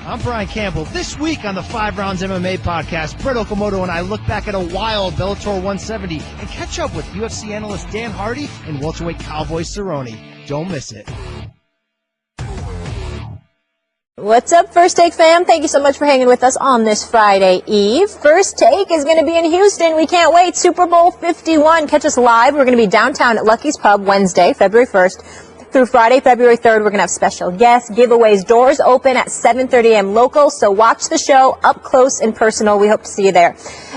I'm Brian Campbell. This week on the 5 Rounds MMA podcast, Brett Okamoto and I look back at a wild Bellator 170 and catch up with UFC analyst Dan Hardy and welterweight Cowboy Cerrone. Don't miss it. What's up, First Take fam? Thank you so much for hanging with us on this Friday Eve. First Take is going to be in Houston. We can't wait. Super Bowl 51. Catch us live. We're going to be downtown at Lucky's Pub Wednesday, February 1st. Through Friday, February 3rd, we're going to have special guests, giveaways, doors open at 7:30 a.m. local, so watch the show up close and personal. We hope to see you there.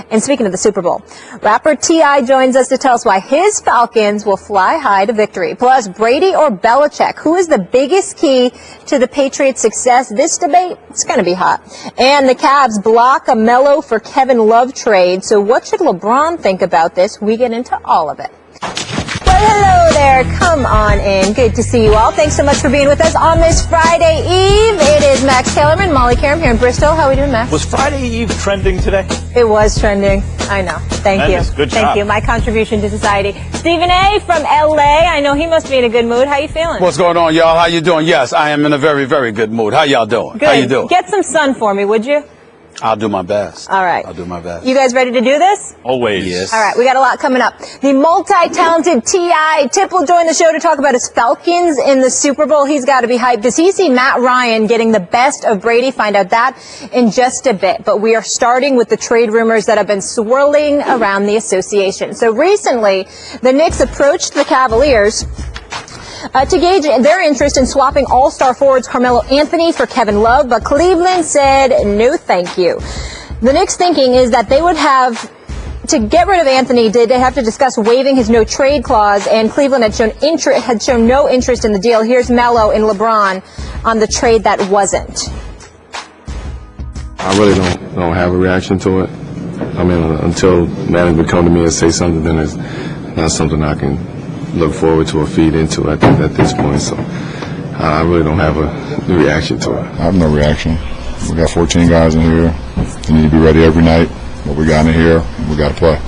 And speaking of the Super Bowl, rapper T.I. joins us to tell us why his Falcons will fly high to victory. Plus, Brady or Belichick, who is the biggest key to the Patriots' success? This debate, it's going to be hot. And the Cavs block a Melo for Kevin Love trade. So what should LeBron think about this? We get into all of it. Hello there. Come on in. Good to see you all. Thanks so much for being with us on this Friday Eve. It is Max Kellerman, Molly Karam here in Bristol. How are we doing, Max? Was Friday Eve trending today? It was trending. I know. Thank you. Good job. Thank you. My contribution to society. Stephen A. from L.A. I know he must be in a good mood. How you feeling? What's going on, y'all? How you doing? Yes, I am in a very, very good mood. How y'all doing? Good. How you doing? Get some sun for me, would you? I'll do my best. All right. I'll do my best. You guys ready to do this? Always. Yes. All right, we got a lot coming up. The multi-talented T.I. Tip will join the show to talk about his Falcons in the Super Bowl. He's got to be hyped. Does he see Matt Ryan getting the best of Brady? Find out that in just a bit. But we are starting with the trade rumors that have been swirling around the association. So recently, the Knicks approached the Cavaliers to gauge their interest in swapping all-star forwards Carmelo Anthony for Kevin Love, but Cleveland said no thank you. The Knicks' thinking is that they would have to get rid of Anthony. Did they have to discuss waiving his no-trade clause, and Cleveland had shown no interest in the deal. Here's Melo and LeBron on the trade that wasn't. I really don't have a reaction to it. I mean, until management come to me and say something, then it's not something I can look forward to or feed into at this point. So I really don't have a reaction to it. I have no reaction. We got 14 guys in here. We need to be ready every night. What we got in here, we got to play.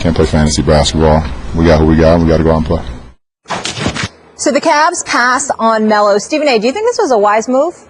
Can't play fantasy basketball. We got who we got. We got to go out and play. So the Cavs passed on Melo. Stephen A., do you think this was a wise move?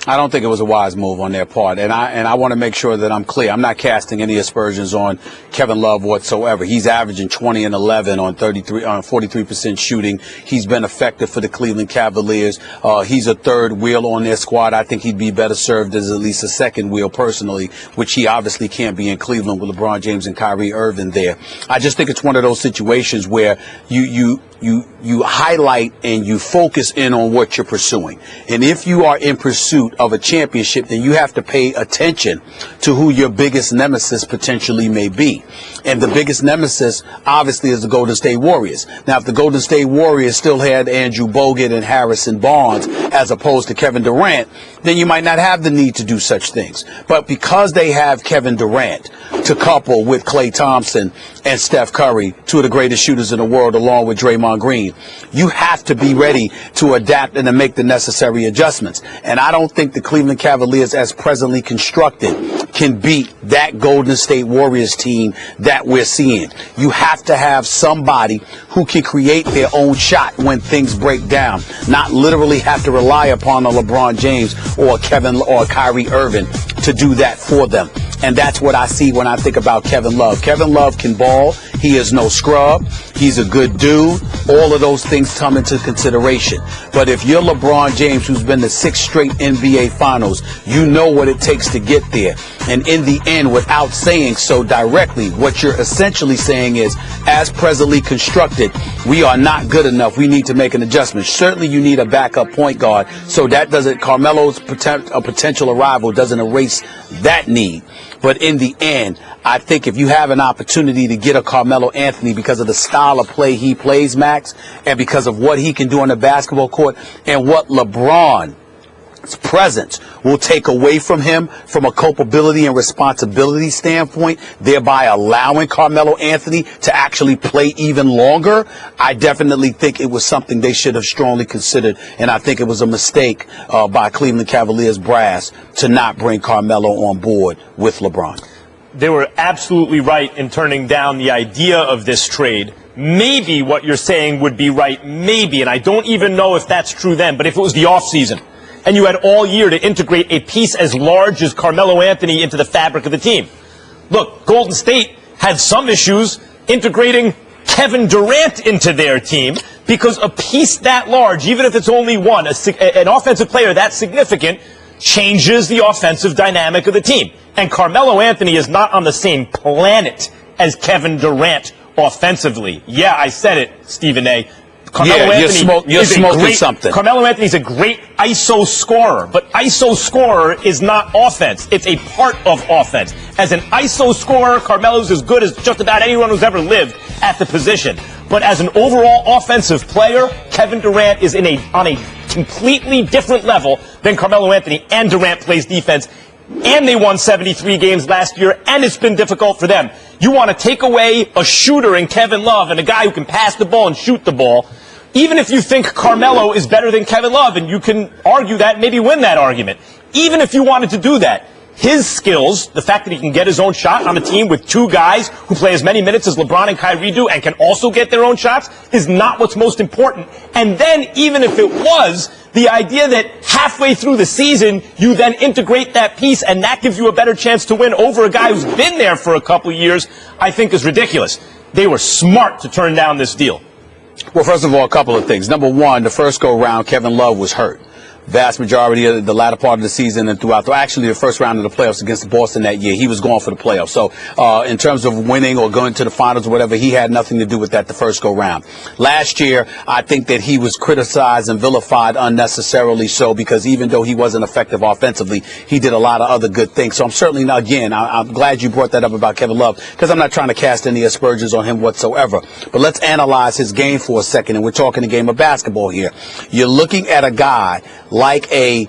I don't think it was a wise move on their part, and I want to make sure that I'm clear. I'm not casting any aspersions on Kevin Love whatsoever. He's averaging 20 and 11 on 43% shooting. He's been effective for the Cleveland Cavaliers. He's a third wheel on their squad. I think he'd be better served as at least a second wheel personally, which he obviously can't be in Cleveland with LeBron James and Kyrie Irving there. I just think it's one of those situations where you highlight and you focus in on what you're pursuing. And if you are in pursuit of a championship, then you have to pay attention to who your biggest nemesis potentially may be. And the biggest nemesis, obviously, is the Golden State Warriors. Now, if the Golden State Warriors still had Andrew Bogut and Harrison Barnes as opposed to Kevin Durant, then you might not have the need to do such things. But because they have Kevin Durant to couple with Klay Thompson and Steph Curry, two of the greatest shooters in the world, along with Draymond Green, you have to be ready to adapt and to make the necessary adjustments. And I don't think the Cleveland Cavaliers, as presently constructed, can beat that Golden State Warriors team that we're seeing. You have to have somebody who can create their own shot when things break down, not literally have to rely upon a LeBron James or a Kevin or a Kyrie Irving to do that for them. And that's what I see when I think about Kevin Love. Kevin Love can ball. He is no scrub. He's a good dude. All of those things come into consideration. But if you're LeBron James, who's been to 6 straight NBA Finals, you know what it takes to get there. And in the end, without saying so directly, what you're essentially saying is, as presently constructed, we are not good enough. We need to make an adjustment. Certainly you need a backup point guard. So that doesn't, Carmelo's potential arrival doesn't erase that need. But in the end, I think if you have an opportunity to get a Carmelo Anthony because of the style of play he plays, Max, and because of what he can do on the basketball court and what LeBron's presence will take away from him from a culpability and responsibility standpoint, thereby allowing Carmelo Anthony to actually play even longer, I definitely think it was something they should have strongly considered, and I think it was a mistake by Cleveland Cavaliers brass to not bring Carmelo on board with LeBron. They were absolutely right in turning down the idea of this trade. Maybe what you're saying would be right, maybe, and I don't even know if that's true then, but if it was the offseason, and you had all year to integrate a piece as large as Carmelo Anthony into the fabric of the team. Look, Golden State had some issues integrating Kevin Durant into their team because a piece that large, even if it's only one, an offensive player that significant, changes the offensive dynamic of the team. And Carmelo Anthony is not on the same planet as Kevin Durant offensively. Yeah, I said it, Stephen A. Carmelo you're smoking something. Carmelo Anthony's a great ISO scorer, but ISO scorer is not offense. It's a part of offense. As an ISO scorer, Carmelo's as good as just about anyone who's ever lived at the position. But as an overall offensive player, Kevin Durant is on a completely different level than Carmelo Anthony, and Durant plays defense. And they won 73 games last year, and it's been difficult for them. You want to take away a shooter in Kevin Love and a guy who can pass the ball and shoot the ball, even if you think Carmelo is better than Kevin Love, and you can argue that, maybe win that argument. Even if you wanted to do that, his skills, the fact that he can get his own shot on a team with two guys who play as many minutes as LeBron and Kyrie do and can also get their own shots, is not what's most important. And then, even if it was, the idea that halfway through the season, you then integrate that piece and that gives you a better chance to win over a guy who's been there for a couple years, I think is ridiculous. They were smart to turn down this deal. Well, first of all, a couple of things. Number one, the first go-round, Kevin Love was hurt. Vast majority of the latter part of the season and throughout, actually the first round of the playoffs against Boston that year, he was going for the playoffs. So in terms of winning or going to the finals or whatever, he had nothing to do with that the first go round. Last year, I think that he was criticized and vilified unnecessarily so, because even though he wasn't effective offensively, he did a lot of other good things. So I'm certainly not, again, I'm glad you brought that up about Kevin Love, because I'm not trying to cast any aspersions on him whatsoever. But let's analyze his game for a second, and we're talking a game of basketball here. You're looking at a guy like a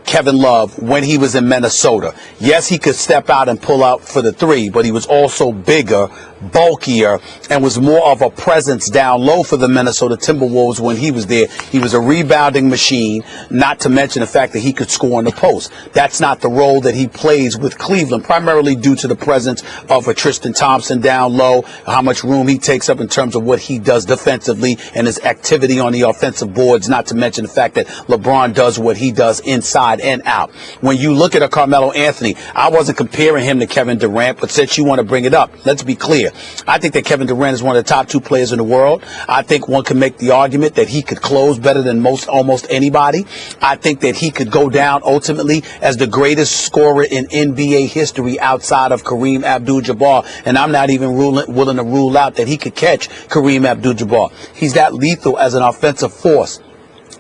Kevin Love when he was in Minnesota. Yes, he could step out and pull out for the three, but he was also bigger, bulkier, and was more of a presence down low for the Minnesota Timberwolves when he was there. He was a rebounding machine, not to mention the fact that he could score in the post. That's not the role that he plays with Cleveland, primarily due to the presence of a Tristan Thompson down low, how much room he takes up in terms of what he does defensively and his activity on the offensive boards, not to mention the fact that LeBron does what he does inside and out. When you look at a Carmelo Anthony, I wasn't comparing him to Kevin Durant, but since you want to bring it up, let's be clear. I think that Kevin Durant is one of the top two players in the world. I think one can make the argument that he could close better than almost anybody. I think that he could go down ultimately as the greatest scorer in NBA history outside of Kareem Abdul-Jabbar, and I'm not even willing to rule out that he could catch Kareem Abdul-Jabbar. He's that lethal as an offensive force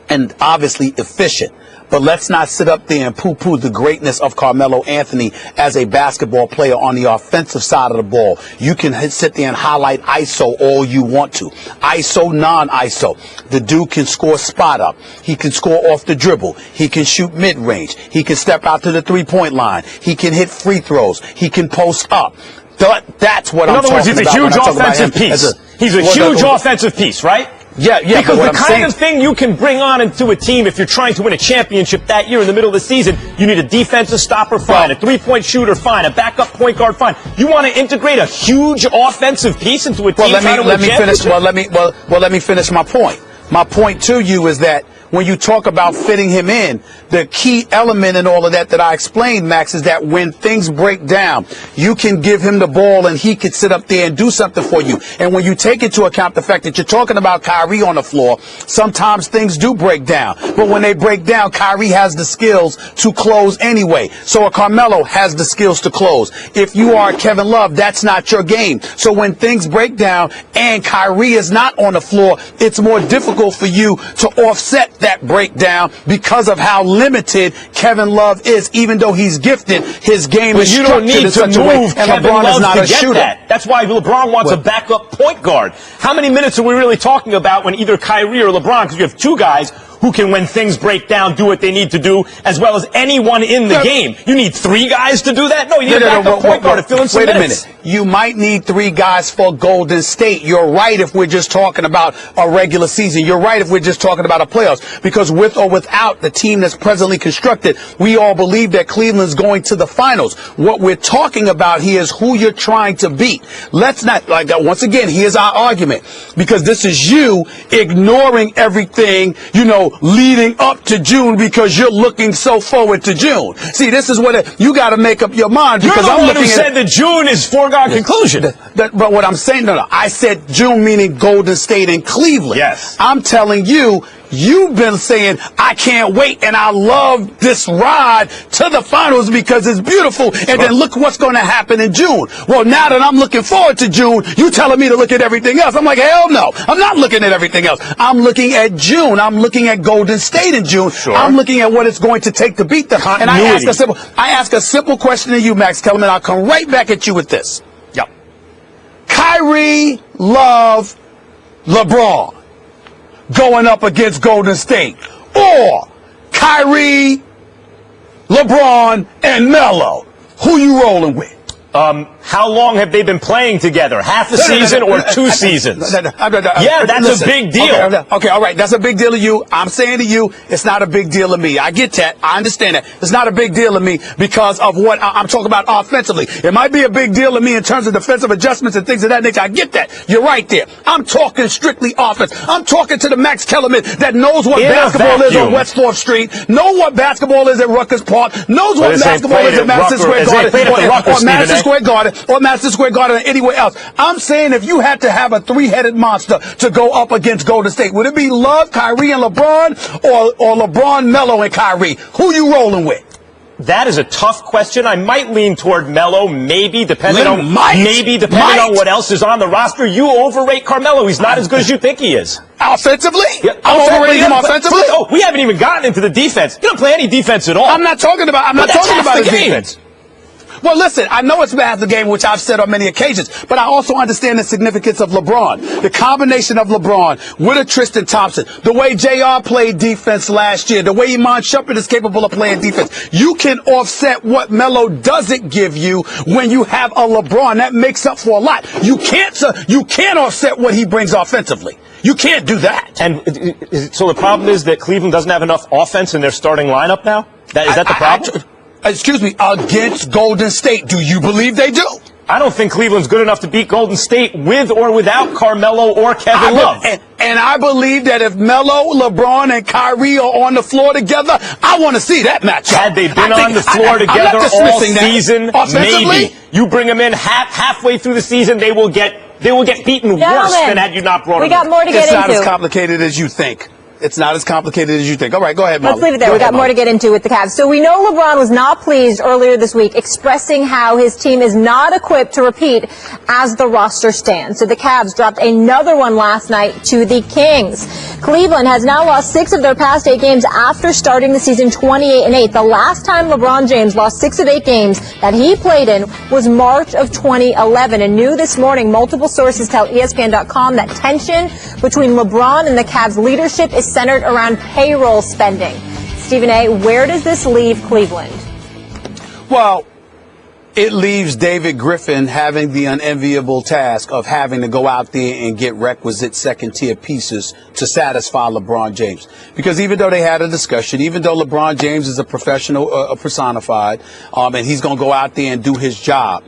and obviously efficient. But let's not sit up there and poo-poo the greatness of Carmelo Anthony as a basketball player on the offensive side of the ball. You can sit there and highlight ISO all you want to. ISO, non-ISO. The dude can score spot up. He can score off the dribble. He can shoot mid-range. He can step out to the three-point line. He can hit free throws. He can post up. That's what I'm talking about. In other words, he's a huge offensive piece. He's a huge offensive piece, right? Yeah, because the kind of thing you can bring on into a team if you're trying to win a championship that year in the middle of the season, you need a defensive stopper, fine, a three-point shooter, fine, a backup point guard, fine. You want to integrate a huge offensive piece into a team trying to win a championship? Let me finish my point. My point to you is that when you talk about fitting him in, the key element in all of that I explained, Max, is that when things break down, you can give him the ball and he could sit up there and do something for you. And when you take into account the fact that you're talking about Kyrie on the floor, sometimes things do break down. But when they break down, Kyrie has the skills to close anyway. So a Carmelo has the skills to close. If you are Kevin Love, that's not your game. So when things break down and Kyrie is not on the floor, it's more difficult for you to offset that breakdown because of how limited Kevin Love is. Even though he's gifted, his game is structured in such a way, and LeBron is not a shooter. That's why LeBron wants a backup point guard. How many minutes are we really talking about when either Kyrie or LeBron, because you have two guys who can, when things break down, do what they need to do, as well as anyone in the game? You need three guys to do that? No, you need a backup point guard to fill in some minutes. Wait a minute. You might need three guys for Golden State. You're right if we're just talking about a regular season. You're right if we're just talking about a playoffs. Because with or without the team that's presently constructed, we all believe that Cleveland's going to the finals. What we're talking about here is who you're trying to beat. Let's not, like that. Once again, here's our argument. Because this is you ignoring everything, So leading up to June because you're looking so forward to June. See, this is what you got to make up your mind because You're the I'm one looking who said that June is foregone conclusion. But what I'm saying, no, I said June meaning Golden State and Cleveland. Yes. I'm telling you, you've been saying, I can't wait, and I love this ride to the finals because it's beautiful, and then look what's going to happen in June. Well, now that I'm looking forward to June, you telling me to look at everything else. I'm like, hell no. I'm not looking at everything else. I'm looking at June. I'm looking at Golden State in June. Sure. I'm looking at what it's going to take to beat them. And I ask a simple question to you, Max Kellerman. I'll come right back at you with this. Yep. Kyrie, Love, LeBron going up against Golden State, or Kyrie, LeBron, and Melo. Who you rolling with? How long have they been playing together? Half a season or 2 seasons? Yeah, that's a big deal. Okay, all right. That's a big deal to you. I'm saying to you, it's not a big deal to me. I get that. I understand that. It's not a big deal to me because of what I'm talking about offensively. It might be a big deal to me in terms of defensive adjustments and things of that nature. I get that. You're right there. I'm talking strictly offense. I'm talking to the Max Kellerman that knows what basketball is on West 4th Street, know what basketball is at Rutgers Park, knows what basketball is at Madison Square Garden, or Madison Square Garden or anywhere else. I'm saying if you had to have a three-headed monster to go up against Golden State, would it be Love, Kyrie, and LeBron, or LeBron, Melo, and Kyrie? Who you rolling with? That is a tough question. I might lean toward Melo, maybe depending on what else is on the roster. You overrate Carmelo. He's not as good as you think he is. Offensively? Yeah, I'm overrating him offensively? Oh, we haven't even gotten into the defense. You don't play any defense at all. I'm not talking about the defense. Well, listen, I know it's half the game, which I've said on many occasions, but I also understand the significance of LeBron. The combination of LeBron with a Tristan Thompson, the way JR played defense last year, the way Iman Shumpert is capable of playing defense. You can offset what Melo doesn't give you when you have a LeBron. That makes up for a lot. You can't offset what he brings offensively. You can't do that. And so the problem is that Cleveland doesn't have enough offense in their starting lineup now? Is that the problem? Excuse me, against Golden State. Do you believe they do? I don't think Cleveland's good enough to beat Golden State with or without Carmelo or Kevin Love. And I believe that if Melo, LeBron, and Kyrie are on the floor together, I want to see that matchup. Had they been on the floor together all season, maybe. You bring them in halfway through the season, they will get beaten worse than had you not brought them in. We got more to get into. It's not as complicated as you think. It's not as complicated as you think. All right, go ahead, Molly. Let's leave it there. We got more to get into with the Cavs. So we know LeBron was not pleased earlier this week, expressing how his team is not equipped to repeat as the roster stands. So the Cavs dropped another one last night to the Kings. Cleveland has now lost 6 of their past 8 games after starting the season 28-8. The last time LeBron James lost 6 of 8 games that he played in was March of 2011. And new this morning, multiple sources tell ESPN.com that tension between LeBron and the Cavs leadership is centered around payroll spending. Stephen A., where does this leave Cleveland? Well, it leaves David Griffin having the unenviable task of having to go out there and get requisite second-tier pieces to satisfy LeBron James. Because even though they had a discussion, even though LeBron James is a professional personified, and he's going to go out there and do his job,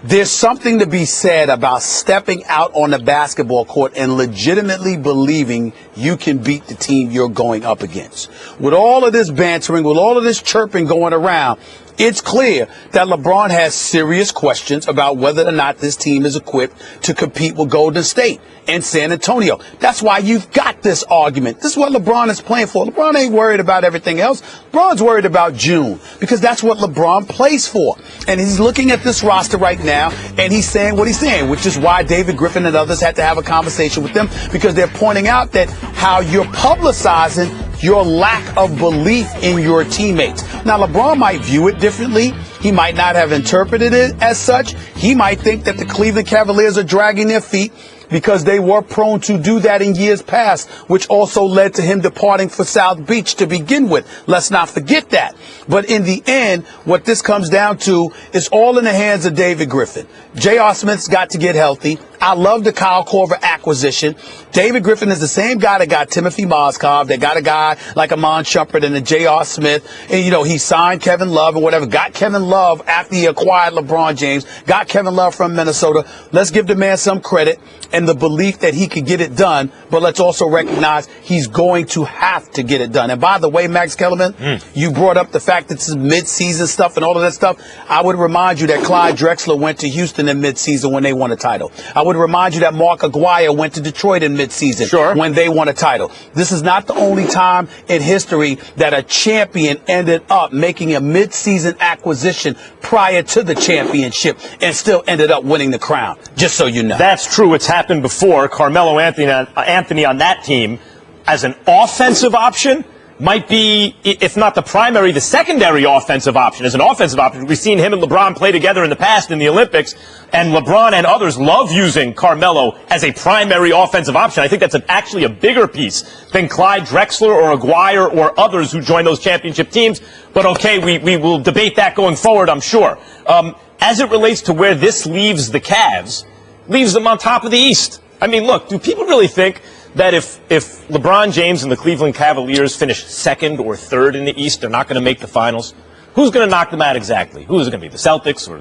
there's something to be said about stepping out on the basketball court and legitimately believing you can beat the team you're going up against. With all of this bantering, with all of this chirping going around, it's clear that LeBron has serious questions about whether or not this team is equipped to compete with Golden State and San Antonio. That's why you've got this argument. This is what LeBron is playing for. LeBron ain't worried about everything else. LeBron's worried about June because that's what LeBron plays for. And he's looking at this roster right now and he's saying what he's saying, which is why David Griffin and others had to have a conversation with them because they're pointing out that how you're publicizing your lack of belief in your teammates. Now, LeBron might view it differently. He might not have interpreted it as such. He might think that the Cleveland Cavaliers are dragging their feet because they were prone to do that in years past, which also led to him departing for South Beach to begin with. Let's not forget that. But in the end, what this comes down to is all in the hands of David Griffin. J.R. Smith's got to get healthy. I love the Kyle Korver acquisition. David Griffin is the same guy that got Timothy Mozgov, that got a guy like Amon Shumpert and the J.R. Smith. And, he signed Kevin Love and whatever. Got Kevin Love after he acquired LeBron James. Got Kevin Love from Minnesota. Let's give the man some credit and the belief that he could get it done. But let's also recognize he's going to have to get it done. And by the way, Max Kellerman, you brought up the fact that this is mid-season stuff and all of that stuff. I would remind you that Clyde Drexler went to Houston in mid-season when they won a title. I would remind you that Mark Aguirre went to Detroit in mid-season when they won a title. This is not the only time in history that a champion ended up making a mid-season acquisition prior to the championship and still ended up winning the crown, just so you know. That's true. It's happened before. Carmelo Anthony on that team as an offensive option might be, if not the primary, the secondary offensive option. As an offensive option, we've seen him and LeBron play together in the past in the Olympics, and LeBron and others love using Carmelo as a primary offensive option. I think that's actually a bigger piece than Clyde Drexler or Aguirre or others who joined those championship teams. But okay, we will debate that going forward, I'm sure. As it relates to where this leaves the Cavs, leaves them on top of the East. I mean, look, do people really think that if LeBron James and the Cleveland Cavaliers finish second or third in the East, they're not going to make the finals? Who's going to knock them out exactly? Who is it going to be? The Celtics or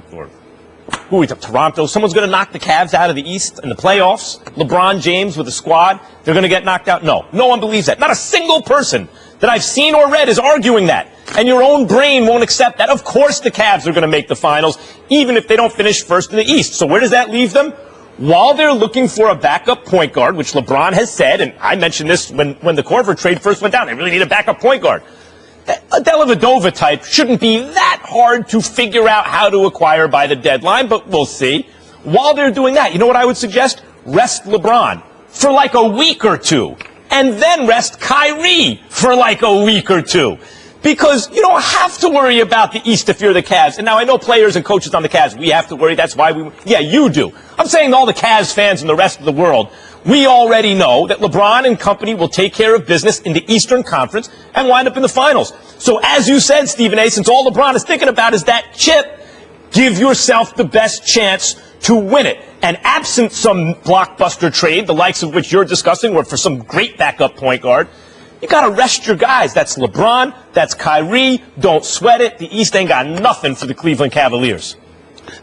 who are we, Toronto? Someone's going to knock the Cavs out of the East in the playoffs? LeBron James with a squad, they're going to get knocked out? No. No one believes that. Not a single person that I've seen or read is arguing that. And your own brain won't accept that. Of course the Cavs are going to make the finals, even if they don't finish first in the East. So where does that leave them? While they're looking for a backup point guard, which LeBron has said, and I mentioned this when the Korver trade first went down, they really need a backup point guard. A Dellavedova type shouldn't be that hard to figure out how to acquire by the deadline, but we'll see. While they're doing that, you know what I would suggest? Rest LeBron for like a week or two, and then rest Kyrie for like a week or two. Because you don't have to worry about the East if you're the Cavs. And now I know players and coaches on the Cavs, we have to worry. That's why yeah, you do. I'm saying to all the Cavs fans and the rest of the world, we already know that LeBron and company will take care of business in the Eastern Conference and wind up in the finals. So as you said, Stephen A., since all LeBron is thinking about is that chip, give yourself the best chance to win it. And absent some blockbuster trade, the likes of which you're discussing, or for some great backup point guard, you got to rest your guys. That's LeBron. That's Kyrie. Don't sweat it. The East ain't got nothing for the Cleveland Cavaliers.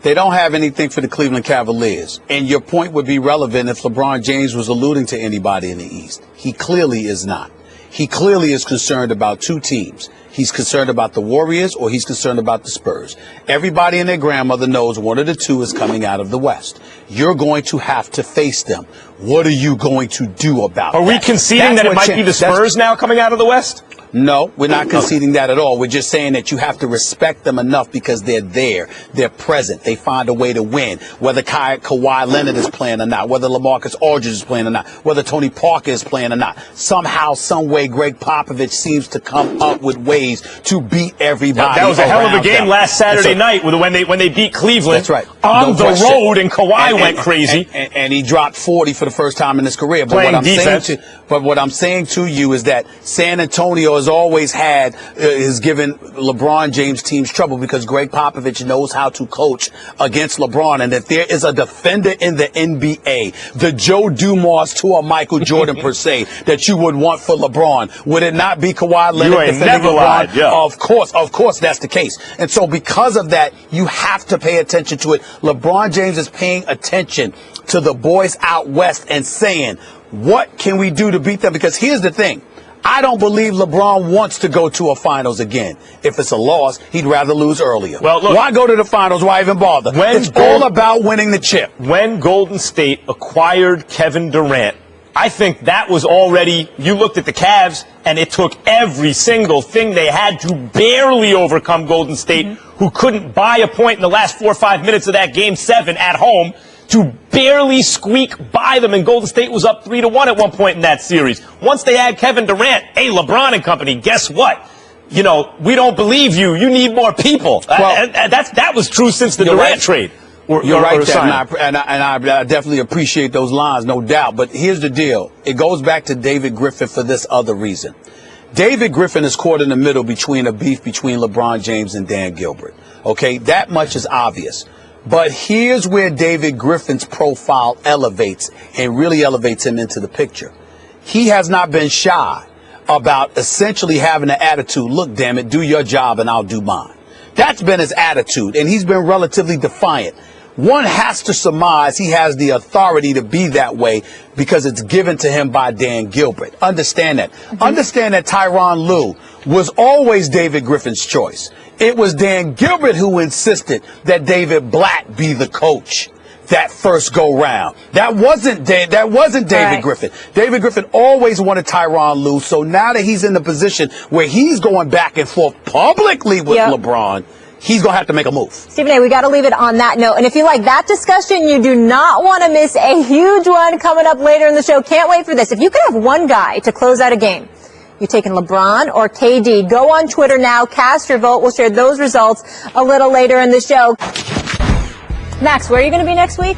They don't have anything for the Cleveland Cavaliers. And your point would be relevant if LeBron James was alluding to anybody in the East. He clearly is not. He clearly is concerned about two teams. He's concerned about the Warriors or he's concerned about the Spurs. Everybody and their grandmother knows one of the two is coming out of the West. You're going to have to face them. What are you going to do about that? Are we conceding that it might be the Spurs now coming out of the West? No, we're not conceding that at all. We're just saying that you have to respect them enough because they're there. They're present. They find a way to win. Whether Kawhi Leonard is playing or not, whether LaMarcus Aldridge is playing or not, whether Tony Parker is playing or not. Somehow, some way, Greg Popovich seems to come up with ways to beat everybody. That was a hell of a game last Saturday night when they beat Cleveland. That's right. On the road, and Kawhi went crazy. And he dropped 40 for the first time in his career. Playing defense. But what I'm saying to you is that San Antonio has always has given LeBron James teams trouble because Greg Popovich knows how to coach against LeBron. And if there is a defender in the NBA, the Joe Dumars to a Michael Jordan per se, that you would want for LeBron, would it not be Kawhi Leonard defending LeBron? Yeah. Of course that's the case. And so because of that, you have to pay attention to it. LeBron James is paying attention to the boys out west and saying, what can we do to beat them? Because here's the thing. I don't believe LeBron wants to go to a finals again. If it's a loss, he'd rather lose earlier. Well, look, why go to the finals? Why even bother? It's all about winning the chip. When Golden State acquired Kevin Durant, I think that was already, you looked at the Cavs, and it took every single thing they had to barely overcome Golden State, who couldn't buy a point in the last 4 or 5 minutes of that Game 7 at home, to barely squeak by them, and Golden State was up 3-1 at one point in that series. Once they add Kevin Durant, hey, LeBron and company, guess what? You know, we don't believe you. You need more people. Well, that was true since the Durant trade. You're right, and I definitely appreciate those lines, no doubt. But here's the deal. It goes back to David Griffin for this other reason. David Griffin is caught in the middle between a beef between LeBron James and Dan Gilbert. Okay, that much is obvious. But here's where David Griffin's profile elevates and really elevates him into the picture. He has not been shy about essentially having an attitude, look, damn it, do your job and I'll do mine. That's been his attitude, and he's been relatively defiant. One has to surmise he has the authority to be that way because it's given to him by Dan Gilbert. Understand that. Understand that Tyronn Lue was always David Griffin's choice. It was Dan Gilbert who insisted that David Blatt be the coach that first go round. That wasn't David Griffin. David Griffin always wanted Tyronn Lue. So now that he's in the position where he's going back and forth publicly with LeBron, he's going to have to make a move. Stephen A., we got to leave it on that note. And if you like that discussion, you do not want to miss a huge one coming up later in the show. Can't wait for this. If you could have one guy to close out a game, you taking LeBron or KD? Go on Twitter now, cast your vote. We'll share those results a little later in the show. Max, where are you going to be next week?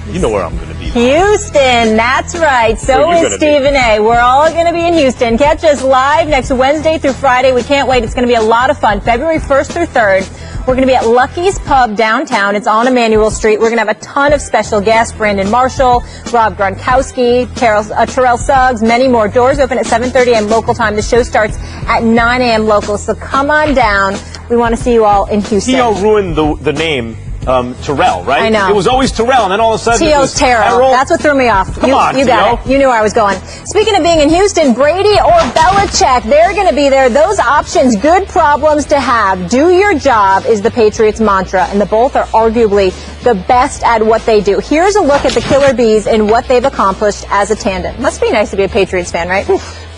You know where I'm going to be. Houston, that's right. So is Stephen A. We're all going to be in Houston. Catch us live next Wednesday through Friday. We can't wait. It's going to be a lot of fun. February 1st through 3rd. We're going to be at Lucky's Pub downtown. It's on Emmanuel Street. We're going to have a ton of special guests. Brandon Marshall, Rob Gronkowski, Terrell Suggs, many more. Doors open at 7:30 a.m. local time. The show starts at 9 a.m. local. So come on down. We want to see you all in Houston. T.O. ruined the name. Terrell, right? I know. It was always Terrell, and then all of a sudden it was Terrell. That's what threw me off. Come on, you got it. You knew where I was going. Speaking of being in Houston, Brady or Belichick, they're going to be there. Those options, good problems to have. Do your job is the Patriots' mantra, and the both are arguably the best at what they do. Here's a look at the Killer Bees and what they've accomplished as a tandem. Must be nice to be a Patriots fan, right?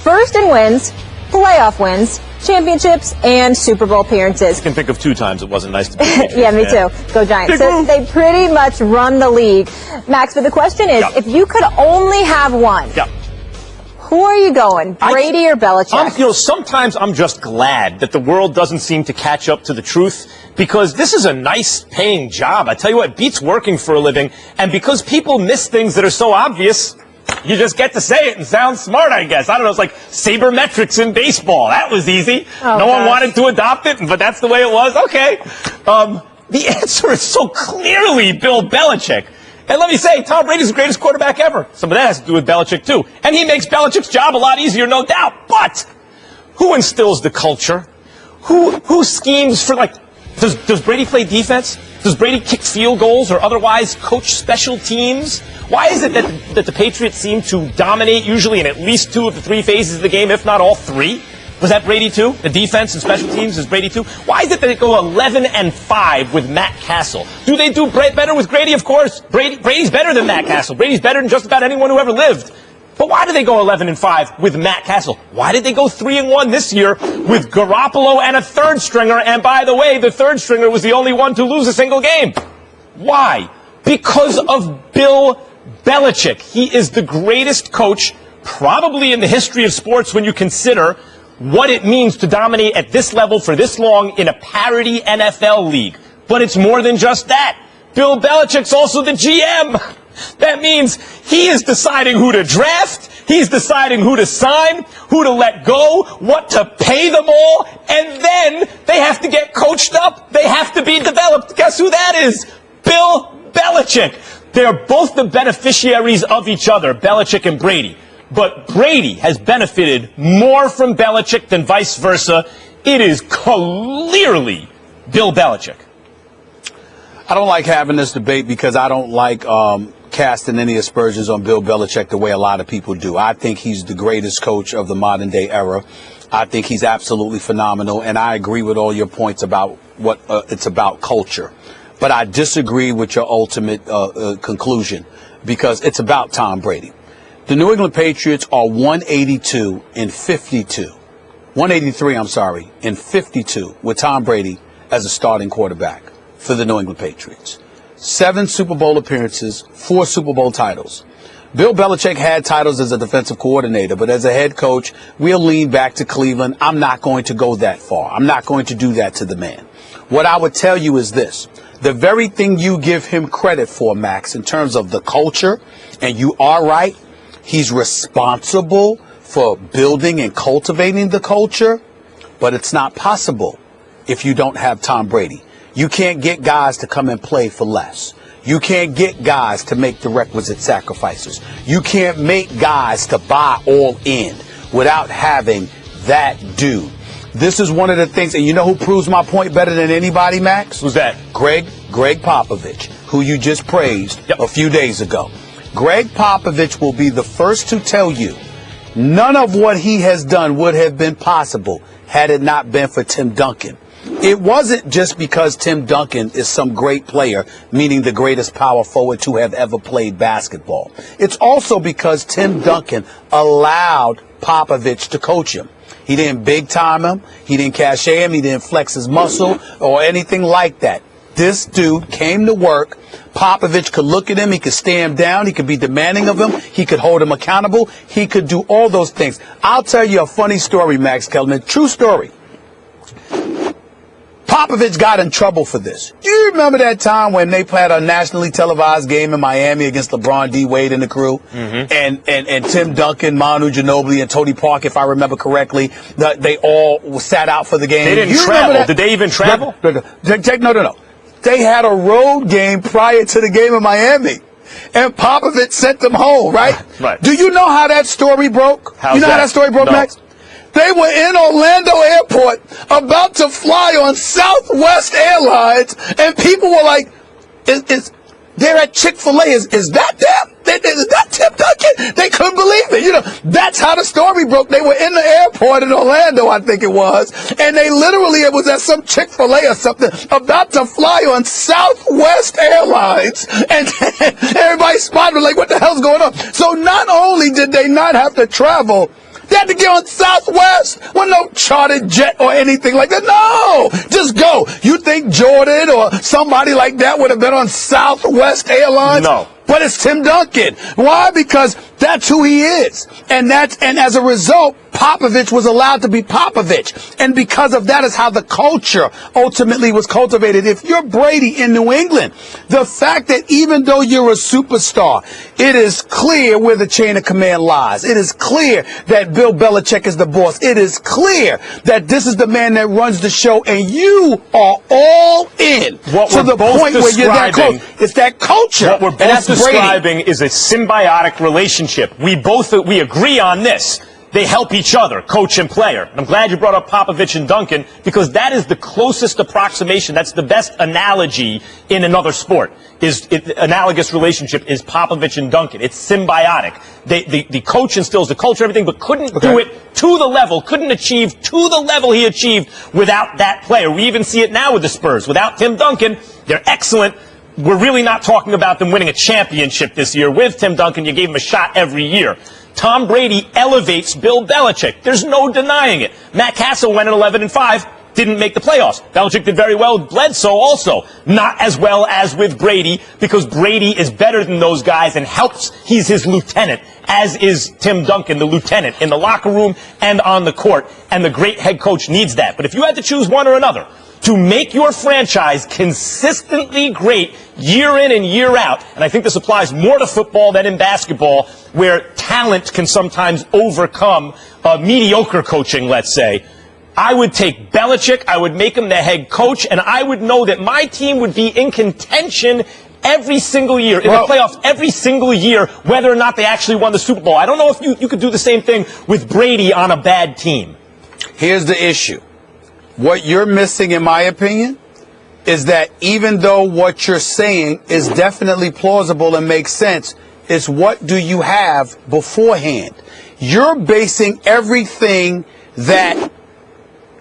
First in wins, playoff wins, championships, and Super Bowl appearances. I can think of 2 times it wasn't nice to be Patriots. Yeah, me too. Go Giants. So they pretty much run the league. Max, but the question is, if you could only have one, who are you going, Brady or Belichick? Sometimes I'm just glad that the world doesn't seem to catch up to the truth, because this is a nice paying job. I tell you what, it beats working for a living, and because people miss things that are so obvious, you just get to say it and sound smart, I guess. I don't know, it's like sabermetrics in baseball. That was easy. No one wanted to adopt it, but that's the way it was. Okay. The answer is so clearly Bill Belichick. And let me say, Tom Brady's the greatest quarterback ever. Some of that has to do with Belichick, too. And he makes Belichick's job a lot easier, no doubt. But who instills the culture? Who schemes for, like, does Brady play defense? Does Brady kick field goals or otherwise coach special teams? Why is it that the Patriots seem to dominate usually in at least 2 of the 3 phases of the game, if not all 3? Was that Brady too? The defense and special teams is Brady too? Why is it that they go 11-5 with Matt Castle? Do they do better with Brady? Of course. Brady's better than Matt Castle. Brady's better than just about anyone who ever lived. But why do they go 11-5 with Matt Castle? Why did they go 3-1 this year with Garoppolo and a 3rd stringer? And by the way, the 3rd stringer was the only one to lose a single game. Why? Because of Bill Belichick. He is the greatest coach probably in the history of sports when you consider what it means to dominate at this level for this long in a parity NFL league. But it's more than just that. Bill Belichick's also the GM. That means he is deciding who to draft, he's deciding who to sign, who to let go, what to pay them all, and then they have to get coached up, they have to be developed. Guess who that is? Bill Belichick. They're both the beneficiaries of each other, Belichick and Brady. But Brady has benefited more from Belichick than vice versa. It is clearly Bill Belichick. I don't like having this debate because I don't like casting any aspersions on Bill Belichick the way a lot of people do. I think he's the greatest coach of the modern day era. I think he's absolutely phenomenal, and I agree with all your points about what it's about culture. But I disagree with your ultimate conclusion because it's about Tom Brady. The New England Patriots are 183 in 52 with Tom Brady as a starting quarterback for the New England Patriots. 7 Super Bowl appearances, 4 Super Bowl titles. Bill Belichick had titles as a defensive coordinator, but as a head coach, we'll lean back to Cleveland. I'm not going to go that far. I'm not going to do that to the man. What I would tell you is this. The very thing you give him credit for, Max, in terms of the culture, and you are right, he's responsible for building and cultivating the culture, but it's not possible if you don't have Tom Brady. You can't get guys to come and play for less. You can't get guys to make the requisite sacrifices. You can't make guys to buy all in without having that dude. This is one of the things, and you know who proves my point better than anybody, Max? Who's that? Greg Popovich, who you just praised a few days ago. Greg Popovich will be the first to tell you none of what he has done would have been possible had it not been for Tim Duncan. It wasn't just because Tim Duncan is some great player, meaning the greatest power forward to have ever played basketball. It's also because Tim Duncan allowed Popovich to coach him. He didn't big time him. He didn't cachet him. He didn't flex his muscle or anything like that. This dude came to work. Popovich could look at him. He could stare him down. He could be demanding of him. He could hold him accountable. He could do all those things. I'll tell you a funny story, Max Kellerman. True story. Popovich got in trouble for this. Do you remember that time when they played a nationally televised game in Miami against LeBron D. Wade and the crew? Mm-hmm. And Tim Duncan, Manu Ginobili, and Tony Park, if I remember correctly, they all sat out for the game. They didn't travel. Did they even travel? No. They had a road game prior to the game in Miami. And Popovich sent them home, right? Right. Do you know how that story broke? How's you know that? How that story broke, No. Max? They were in Orlando Airport about to fly on Southwest Airlines, and people were like, they're at Chick-fil-A. Is that them? Is that Tim Duncan? They couldn't believe it. You know, that's how the story broke. They were in the airport in Orlando, I think it was, and they literally, it was at some Chick-fil-A or something, about to fly on Southwest Airlines, and everybody spotted like, what the hell's going on? So not only did they not have to travel, they had to get on Southwest with no chartered jet or anything like that. No! Just go. You think Jordan or somebody like that would have been on Southwest Airlines? No. But it's Tim Duncan. Why? Because that's who he is. And as a result, Popovich was allowed to be Popovich. And because of that is how the culture ultimately was cultivated. If you're Brady in New England, the fact that even though you're a superstar, it is clear where the chain of command lies. It is clear that Bill Belichick is the boss. It is clear that this is the man that runs the show, and you are all in. What to we're the both point where you're that close. It's that culture. What we're both describing is a symbiotic relationship. We agree on this. They help each other, coach and player. And I'm glad you brought up Popovich and Duncan, because that is the closest approximation. That's the best analogy in another sport. Analogous relationship is Popovich and Duncan. It's symbiotic. The coach instills the culture, everything, but couldn't do it to the level, couldn't achieve to the level he achieved without that player. We even see it now with the Spurs. Without Tim Duncan, they're excellent. We're really not talking about them winning a championship this year. With Tim Duncan, you gave him a shot every year. Tom Brady elevates Bill Belichick. There's no denying it. Matt Castle went at 11-5, didn't make the playoffs. Belichick did very well with Bledsoe also. Not as well as with Brady, because Brady is better than those guys and helps. He's his lieutenant, as is Tim Duncan, the lieutenant, in the locker room and on the court. And the great head coach needs that. But if you had to choose one or another, to make your franchise consistently great year in and year out, and I think this applies more to football than in basketball, where talent can sometimes overcome mediocre coaching, let's say, I would take Belichick, I would make him the head coach, and I would know that my team would be in contention every single year, in the playoffs every single year, whether or not they actually won the Super Bowl. I don't know if you could do the same thing with Brady on a bad team. Here's the issue. What you're missing, in my opinion, is that even though what you're saying is definitely plausible and makes sense, it's what do you have beforehand. You're basing everything that,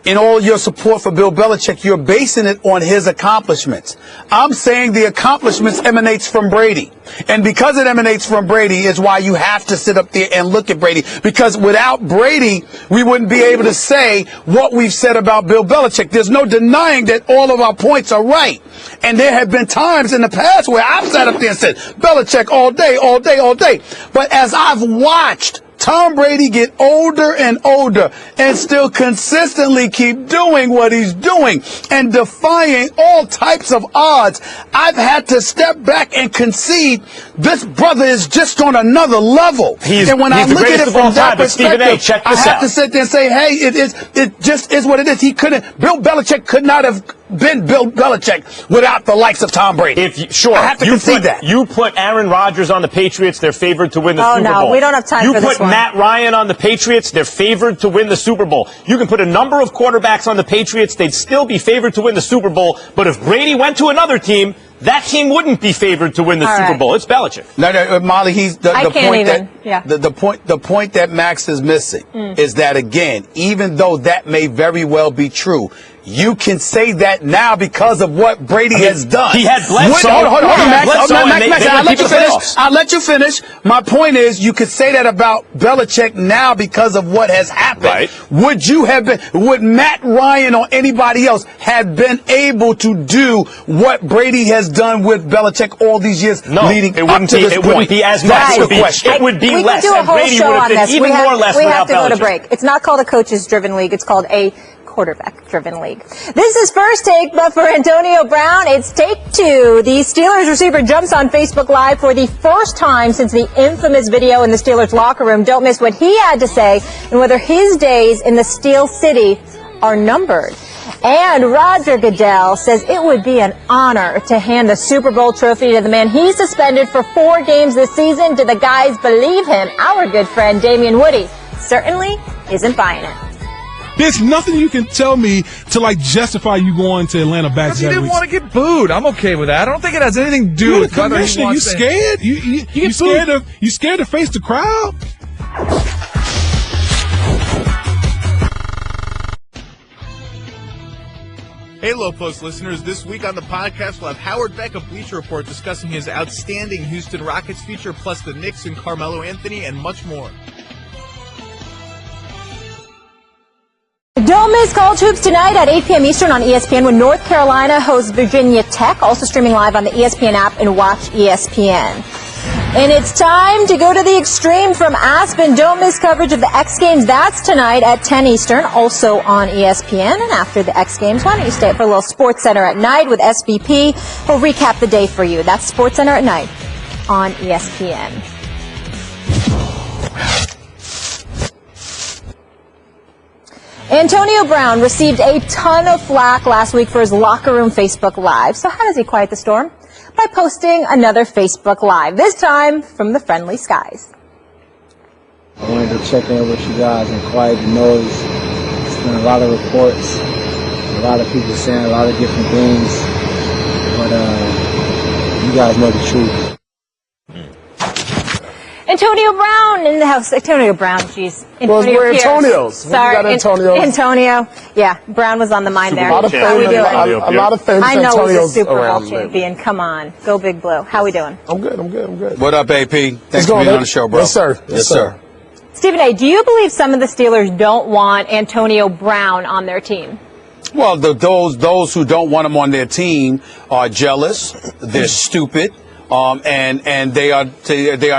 in all your support for Bill Belichick, you're basing it on his accomplishments. I'm saying the accomplishments emanates from Brady. And because it emanates from Brady is why you have to sit up there and look at Brady. Because without Brady, we wouldn't be able to say what we've said about Bill Belichick. There's no denying that all of our points are right. And there have been times in the past where I've sat up there and said, Belichick all day, all day, all day. But as I've watched Tom Brady get older and older and still consistently keep doing what he's doing and defying all types of odds, I've had to step back and concede this brother is just on another level. And when I look at it from that perspective, I have to sit there and say, hey, it just is what it is. Bill Belichick could not have been Bill Belichick without the likes of Tom Brady. Sure, I have to concede that. You put Aaron Rodgers on the Patriots, they're favored to win the Super Bowl. Oh, no, we don't have time for this one. You put Matt Ryan on the Patriots, they're favored to win the Super Bowl. You can put a number of quarterbacks on the Patriots, they'd still be favored to win the Super Bowl. But if Brady went to another team, that team wouldn't be favored to win the Super Bowl. It's Belichick. No, Molly, the point that Max is missing is that, again, even though that may very well be true, you can say that now because of what Brady has done. He had Bledsoe. Hold on, Max. Max, I'll let you finish. My point is, you could say that about Belichick now because of what has happened. Right. Would Matt Ryan or anybody else have been able to do what Brady has done with Belichick all these years leading up to this point? It wouldn't be as much. That's the question. It would be we less. We could do a whole Brady show would have on been this. even more less we without have to Belichick. go to break. It's not called a coaches-driven league. It's called a quarterback-driven league. This is First Take, but for Antonio Brown, it's Take Two. The Steelers receiver jumps on Facebook Live for the first time since the infamous video in the Steelers locker room. Don't miss what he had to say and whether his days in the Steel City are numbered. And Roger Goodell says it would be an honor to hand the Super Bowl trophy to the man he suspended for 4 games this season. Do the guys believe him? Our good friend Damian Woody certainly isn't buying it. There's nothing you can tell me to justify you going to Atlanta back to that. He didn't want to get booed. I'm okay with that. I don't think it has anything to do with whether he wants to. You scared? You scared to face the crowd? Hey, Low Post listeners. This week on the podcast, we'll have Howard Beck of Bleacher Report discussing his outstanding Houston Rockets future, plus the Knicks and Carmelo Anthony, and much more. Don't miss College Hoops tonight at 8 p.m. Eastern on ESPN when North Carolina hosts Virginia Tech, also streaming live on the ESPN app and Watch ESPN. And it's time to go to the extreme from Aspen. Don't miss coverage of the X Games. That's tonight at 10 Eastern, also on ESPN. And after the X Games, why don't you stay up for a little Sports Center at night with SVP. We'll recap the day for you. That's Sports Center at night on ESPN. Antonio Brown received a ton of flack last week for his locker room Facebook Live. So how does he quiet the storm? By posting another Facebook Live, this time from the friendly skies. I wanted to check in with you guys and quiet the noise. There's been a lot of reports, a lot of people saying a lot of different things, but you guys know the truth. Antonio Brown in the house. Antonio Brown, jeez. We're Antonios. Sorry, Antonio. Yeah, Brown was on the mind there. A lot of famous I know Antonios he's a Super Bowl around champion. Come on, go Big Blue. How we doing? I'm good. What up, AP? Thanks for being on the show, bro. Yes, sir. Yes, sir. Stephen A., do you believe some of the Steelers don't want Antonio Brown on their team? Well, those who don't want him on their team are jealous. They're stupid. And they are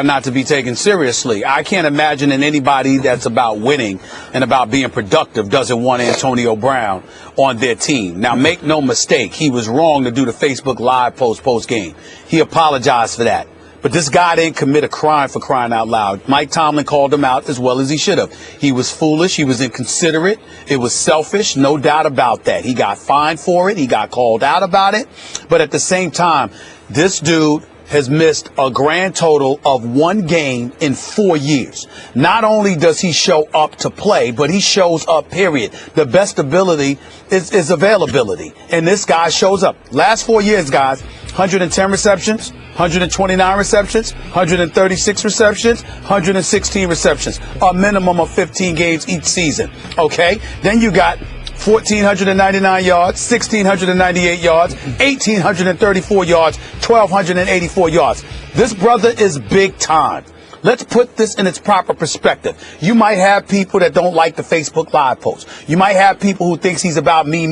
not to be taken seriously. I can't imagine that anybody that's about winning and about being productive doesn't want Antonio Brown on their team. Now, make no mistake, he was wrong to do the Facebook Live post game. He apologized for that. But this guy didn't commit a crime, for crying out loud. Mike Tomlin called him out as well as he should have. He was foolish. He was inconsiderate. It was selfish. No doubt about that. He got fined for it. He got called out about it. But at the same time, this dude has missed a grand total of 1 game in 4 years. Not only does he show up to play, but he shows up, period. The best ability is availability. And this guy shows up. Last 4 years, guys, 110 receptions, 129 receptions, 136 receptions, 116 receptions. A minimum of 15 games each season. Okay? Then you got 1,499 yards, 1,698 yards, 1,834 yards, 1,284 yards. This brother is big time. Let's put this in its proper perspective. You might have people that don't like the Facebook Live post. You might have people who thinks he's about me,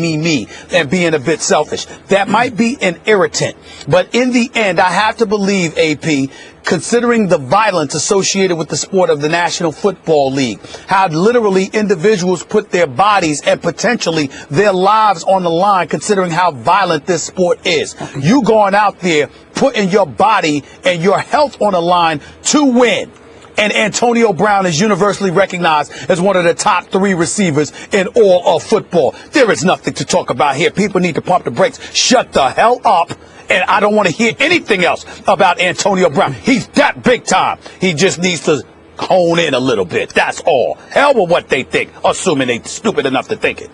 and being a bit selfish. That might be an irritant. But in the end, I have to believe, AP, considering the violence associated with the sport of the National Football League, how literally individuals put their bodies and potentially their lives on the line, considering how violent this sport is. You going out there putting your body and your health on the line to win. And Antonio Brown is universally recognized as one of the top 3 receivers in all of football. There is nothing to talk about here. People need to pump the brakes. Shut the hell up. And I don't want to hear anything else about Antonio Brown. He's that big time. He just needs to hone in a little bit. That's all. Hell with what they think, assuming they're stupid enough to think it.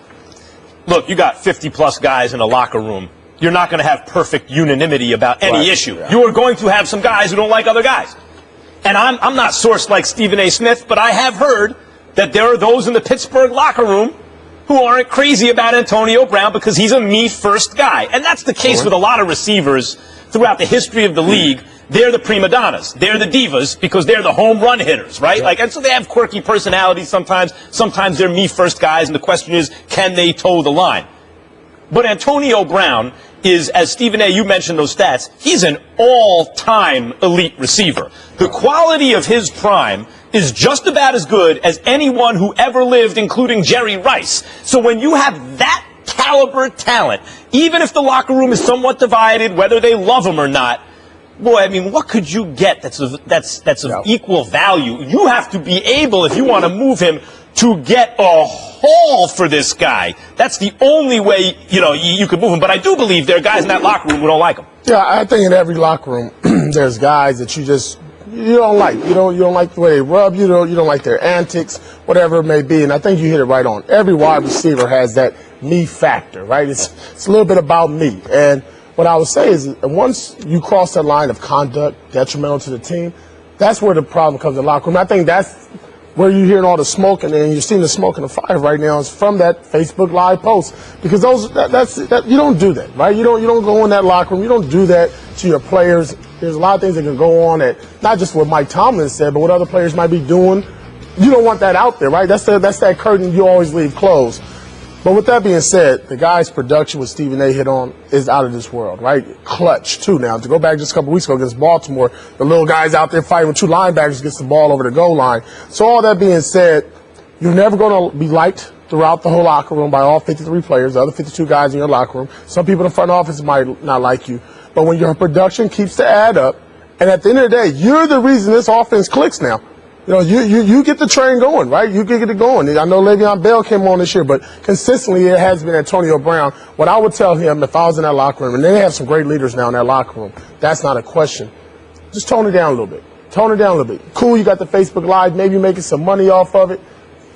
Look, you got 50-plus guys in a locker room. You're not going to have perfect unanimity about any issue. Yeah. You are going to have some guys who don't like other guys. And I'm not sourced like Stephen A. Smith, but I have heard that there are those in the Pittsburgh locker room who aren't crazy about Antonio Brown because he's a me-first guy. And that's the case with a lot of receivers throughout the history of the league. They're the prima donnas. They're the divas because they're the home run hitters, right? Like, and so they have quirky personalities sometimes. Sometimes they're me-first guys, and the question is, can they toe the line? But Antonio Brown is, as Stephen A., you mentioned those stats, he's an all-time elite receiver. The quality of his prime is just about as good as anyone who ever lived, including Jerry Rice. So when you have that caliber talent, even if the locker room is somewhat divided, whether they love him or not, boy, I mean, what could you get that's of equal value? You have to be able, if you want to move him, to get a haul for this guy. That's the only way, you could move him. But I do believe there are guys in that locker room who don't like him. Yeah, I think in every locker room, there's guys that you don't like. You don't like the way they rub. You don't like their antics, whatever it may be. And I think you hit it right on. Every wide receiver has that me factor, right? It's a little bit about me. And what I would say is once you cross that line of conduct detrimental to the team, that's where the problem comes in the locker room. I think that's where you're hearing all the smoke, and you're seeing the smoke and the fire right now is from that Facebook Live post. Because you don't do that, right? You don't go in that locker room. You don't do that to your players. There's a lot of things that can go on that, not just what Mike Tomlin said, but what other players might be doing. You don't want that out there, right? That's that curtain you always leave closed. But with that being said, the guy's production, what Stephen A. hit on, is out of this world, right? Clutch, too. Now, to go back just a couple weeks ago against Baltimore, the little guy's out there fighting with 2 linebackers, gets the ball over the goal line. So all that being said, you're never going to be liked throughout the whole locker room by all 53 players, the other 52 guys in your locker room. Some people in the front office might not like you. But when your production keeps to add up, and at the end of the day, you're the reason this offense clicks now. You get the train going, right? You get it going. I know Le'Veon Bell came on this year, but consistently it has been Antonio Brown. What I would tell him if I was in that locker room, and they have some great leaders now in that locker room, that's not a question. Just tone it down a little bit. Tone it down a little bit. Cool, you got the Facebook Live, maybe you're making some money off of it.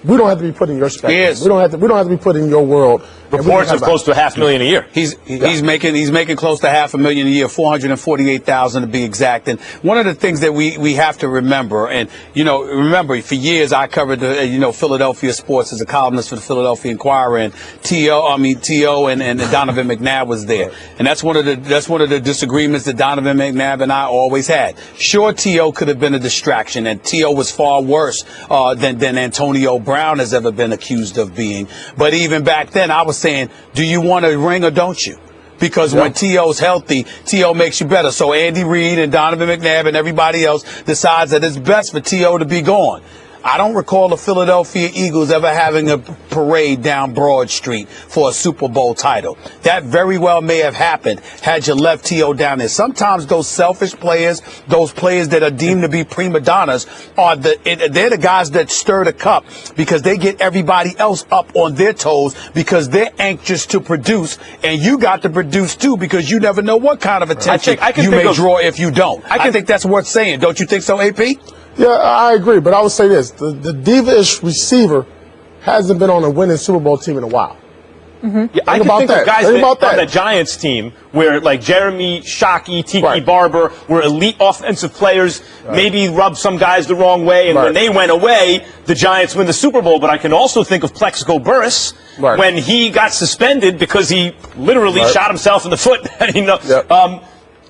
We don't have to be put in your spectrum. Yes. We don't have to be put in your world. Reports of close to $500,000 a year. He's making close to $500,000 a year, $448,000 to be exact. And one of the things that we have to remember, and remember for years I covered the Philadelphia sports as a columnist for the Philadelphia Inquirer, and T.O. and Donovan McNabb was there, and that's one of the disagreements that Donovan McNabb and I always had. Sure, T.O. could have been a distraction, and T.O. was far worse than Antonio Brown has ever been accused of being. But even back then, I was saying, do you want a ring or don't you? Because when T.O.'s healthy, T.O. makes you better. So Andy Reid and Donovan McNabb and everybody else decides that it's best for T.O. to be gone. I don't recall the Philadelphia Eagles ever having a parade down Broad Street for a Super Bowl title. That very well may have happened had you left T.O. down there. Sometimes those selfish players, those players that are deemed to be prima donnas, they're the guys that stir the cup because they get everybody else up on their toes because they're anxious to produce, and you got to produce too because you never know what kind of attention you may draw if you don't. I think that's worth saying. Don't you think so, AP? Yeah, I agree, but I would say this. The diva-ish receiver hasn't been on a winning Super Bowl team in a while. Mm-hmm. Yeah, I can think of guys on the Giants team where, like Jeremy Shockey, Tiki Barber, were elite offensive players, maybe rubbed some guys the wrong way, and when they went away, the Giants win the Super Bowl. But I can also think of Plexico Burress when he got suspended because he literally shot himself in the foot.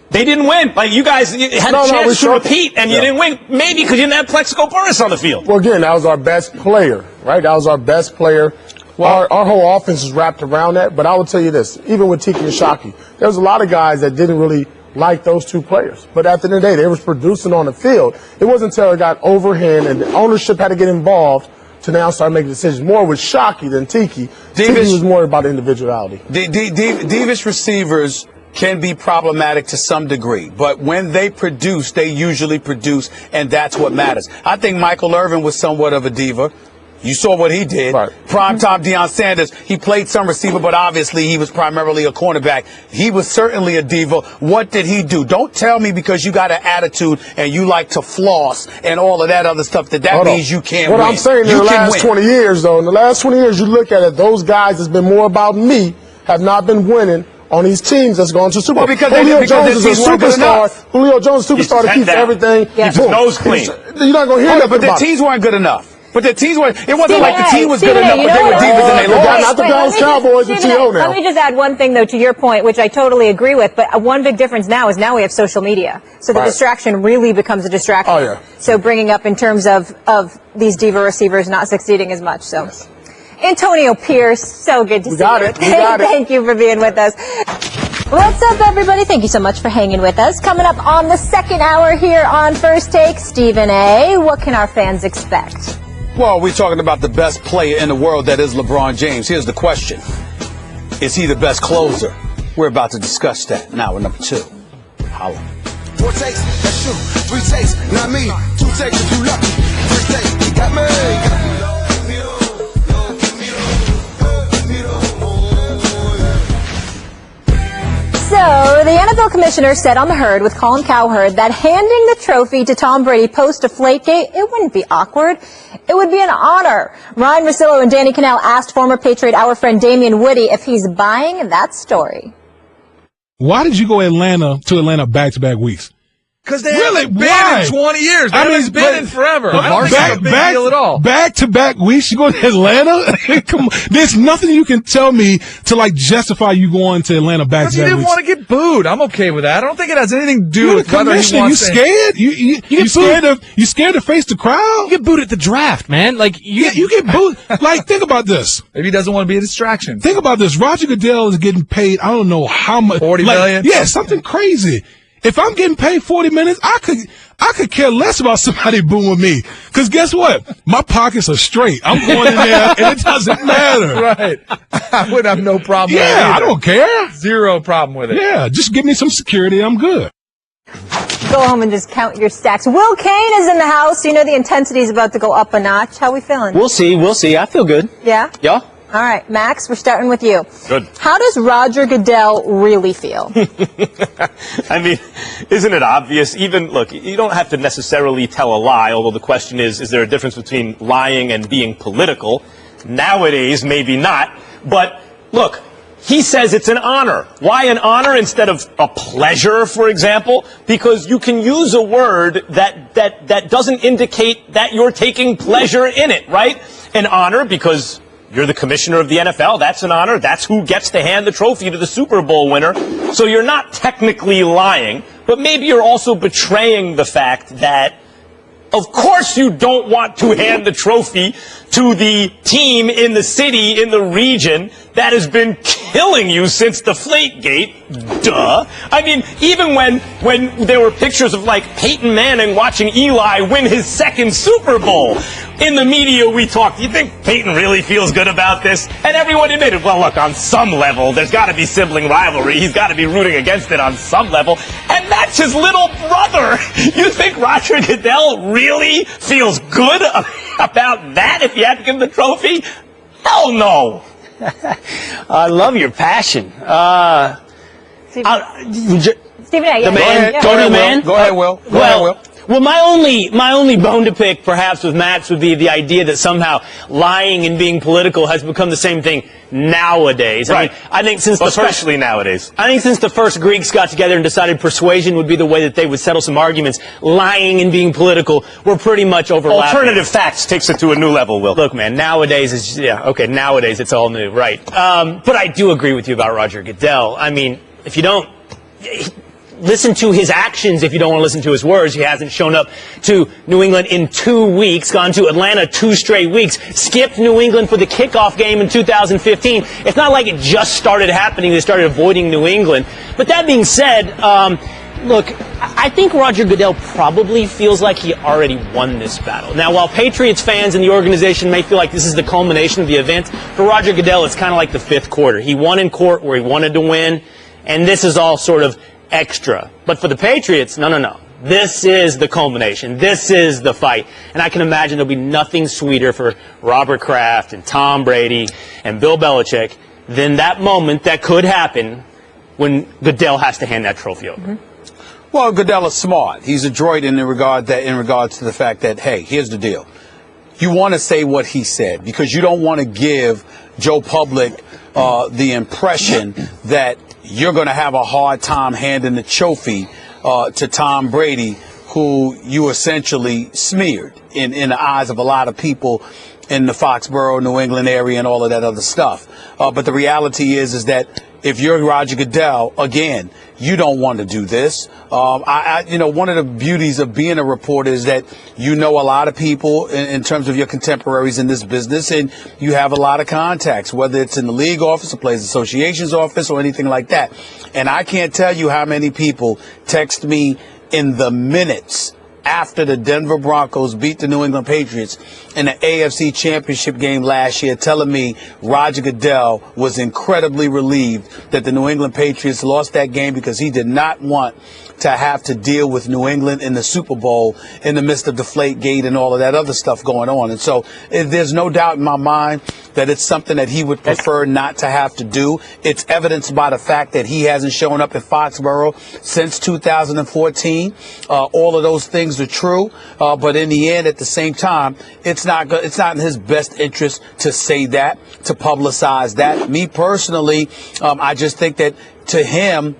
They didn't win. Like, you guys had a chance to repeat, and you didn't win, maybe because you didn't have Plexico Burress on the field. Well, again, that was our best player, right? That was our best player. Well, our whole offense is wrapped around that. But I will tell you this, even with Tiki and Shockey, there was a lot of guys that didn't really like those two players. But at the end of the day, they were producing on the field. It wasn't until it got overhand and the ownership had to get involved to now start making decisions. More with Shockey than Tiki. Tiki was more about individuality. Divish receivers can be problematic to some degree. But when they produce, they usually produce, and that's what matters. I think Michael Irvin was somewhat of a diva. You saw what he did. Right. Primetime Deion Sanders, he played some receiver, but obviously he was primarily a cornerback. He was certainly a diva. What did he do? Don't tell me because you got an attitude and you like to floss and all of that other stuff that means you can't win. What I'm saying in the last 20 years, though, in the last 20 years, you look at it, those guys that's been more about me have not been winning on these teams that's gone to Super Bowl. Well, because Julio Jones is a superstar. Julio Jones is a superstar that keeps everything. Keeps his nose clean. You're not going to hear that. But the teams weren't good enough. But the teams weren't. It wasn't like the team was good enough, but they were divas and they lost. Not the Dallas Cowboys and T.O. now. Let me just add one thing, though, to your point, which I totally agree with. But one big difference now is now we have social media. So the distraction really becomes a distraction. Oh, yeah. So bringing up in terms of these diva receivers not succeeding as much. So. Yes. Antonio Pierce, so good to see you. We got it. Thank you for being with us. What's up, everybody? Thank you so much for hanging with us. Coming up on the second hour here on First Take, Stephen A. What can our fans expect? Well, we're talking about the best player in the world, that is LeBron James. Here's the question. Is he the best closer? We're about to discuss that now in number 2. Holla. 4 takes, that's true. 3 takes, not me. 2 takes if you lucky. First take, you got me. So, the NFL commissioner said on The Herd with Colin Cowherd that handing the trophy to Tom Brady post-Deflategate, it wouldn't be awkward. It would be an honor. Ryan Russillo and Danny Cannell asked former Patriot our friend Damian Woody if he's buying that story. Why did you go to Atlanta back-to-back weeks? Because they haven't been in 20 years. They haven't been in forever. I don't think it's a big deal at all. Back-to-back weeks, you go to Atlanta? Come on. There's nothing you can tell me to, justify you going to Atlanta back-to-back weeks. Because you didn't want to get booed. I'm okay with that. I don't think it has anything to do with whether he You wants scared? You scared to face the crowd? You get booed at the draft, man. You get booed. Think about this. Maybe he doesn't want to be a distraction. Think about this. Roger Goodell is getting paid, I don't know how much. 40 million? Yeah, something crazy. If I'm getting paid 40 minutes, I could care less about somebody booing me. Because guess what? My pockets are straight. I'm going in there, and it doesn't matter. Right. I would have no problem with it. Yeah, I don't care. Zero problem with it. Yeah, just give me some security. I'm good. Go home and just count your stacks. Will Kane is in the house. You know the intensity is about to go up a notch. How we feeling? We'll see. I feel good. Yeah? Yeah. All right, Max, we're starting with you. Good. How does Roger Goodell really feel? I mean, isn't it obvious? Look, you don't have to necessarily tell a lie, although the question is there a difference between lying and being political? Nowadays, maybe not. But look, he says it's an honor. Why an honor instead of a pleasure, for example? Because you can use a word that doesn't indicate that you're taking pleasure in it, right? An honor because you're the commissioner of the NFL. That's an honor. That's who gets to hand the trophy to the Super Bowl winner. So you're not technically lying, but maybe you're also betraying the fact that, of course, you don't want to hand the trophy to the team in the city, in the region, that has been killing you since Deflategate. Duh. I mean, even when there were pictures of, Peyton Manning watching Eli win his second Super Bowl, in the media we talked, do you think Peyton really feels good about this? And everyone admitted, well, look, on some level, there's got to be sibling rivalry. He's got to be rooting against it on some level. And that's his little brother. You think Roger Goodell really feels good about that if you had to give him the trophy? Hell no. I love your passion. Stephen A. The man. Go to the man. Go ahead, Will. Well, my only bone to pick, perhaps, with Max would be the idea that somehow lying and being political has become the same thing nowadays. Right. I think especially nowadays. I think since the first Greeks got together and decided persuasion would be the way that they would settle some arguments, lying and being political were pretty much overlapping. Alternative facts takes it to a new level, Will. Look, man, nowadays nowadays it's all new, right? But I do agree with you about Roger Goodell. I mean, if you don't listen to his actions, if you don't want to listen to his words, he hasn't shown up to New England in 2 weeks, gone to Atlanta 2 straight weeks, skipped New England for the kickoff game in 2015. It's not like it just started happening. They started avoiding New England. But that being said, look, I think Roger Goodell probably feels like he already won this battle. Now, while Patriots fans and the organization may feel like this is the culmination of the event, for Roger Goodell, it's kind of like the fifth quarter. He won in court where he wanted to win, And this is all sort of extra. But for the Patriots, no. This is the culmination. This is the fight. And I can imagine there'll be nothing sweeter for Robert Kraft and Tom Brady and Bill Belichick than that moment that could happen when Goodell has to hand that trophy over. Mm-hmm. Well, Goodell is smart. He's adroit in regards to the fact that, hey, here's the deal. You want to say what he said because you don't want to give Joe Public the impression that you're going to have a hard time handing the trophy to Tom Brady, who you essentially smeared in the eyes of a lot of people in the Foxborough, New England area and all of that other stuff. But the reality is that if you're Roger Goodell, again, you don't want to do this. One of the beauties of being a reporter is that you know a lot of people in terms of your contemporaries in this business, and you have a lot of contacts, whether it's in the league office or Players Association's office or anything like that. And I can't tell you how many people text me in the minutes after the Denver Broncos beat the New England Patriots in the AFC Championship game last year, telling me Roger Goodell was incredibly relieved that the New England Patriots lost that game because he did not want to have to deal with New England in the Super Bowl in the midst of Deflategate and all of that other stuff going on. And so there's no doubt in my mind that it's something that he would prefer not to have to do. It's evidenced by the fact that he hasn't shown up at Foxborough since 2014. All of those things are true. But in the end, at the same time, it's not in his best interest to say that, to publicize that. Me personally, I just think that to him,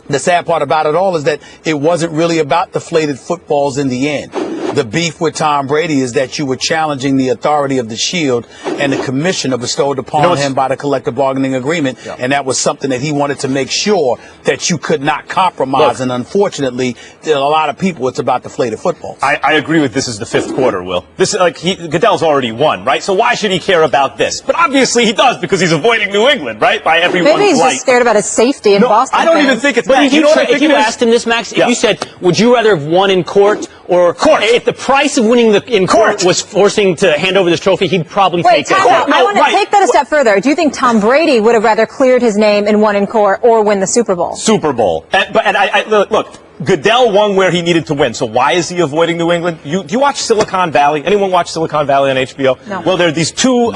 the sad part about it all is that it wasn't really about deflated footballs in the end. The beef with Tom Brady is that you were challenging the authority of the Shield and the commissioner bestowed upon him by the collective bargaining agreement. Yeah. And that was something that he wanted to make sure that you could not compromise. Look, and unfortunately, a lot of people, it's about deflated football. I agree with this is the fifth quarter, Will. This is Goodell's already won, right? So why should he care about this? But obviously he does because he's avoiding New England, right? By everyone's Maybe he's just scared about his safety in Boston. I don't even think it's that. But if you asked him this, Max, if you said, would you rather have won in court or if the price of winning in court was forcing to hand over this trophy, he'd probably take that. I want to take that a step further. Do you think Tom Brady would have rather cleared his name and won in court or win the Super Bowl? Super Bowl. Look, Goodell won where he needed to win. So why is he avoiding New England? Do you watch Silicon Valley? Anyone watch Silicon Valley on HBO? No. Well, there are these two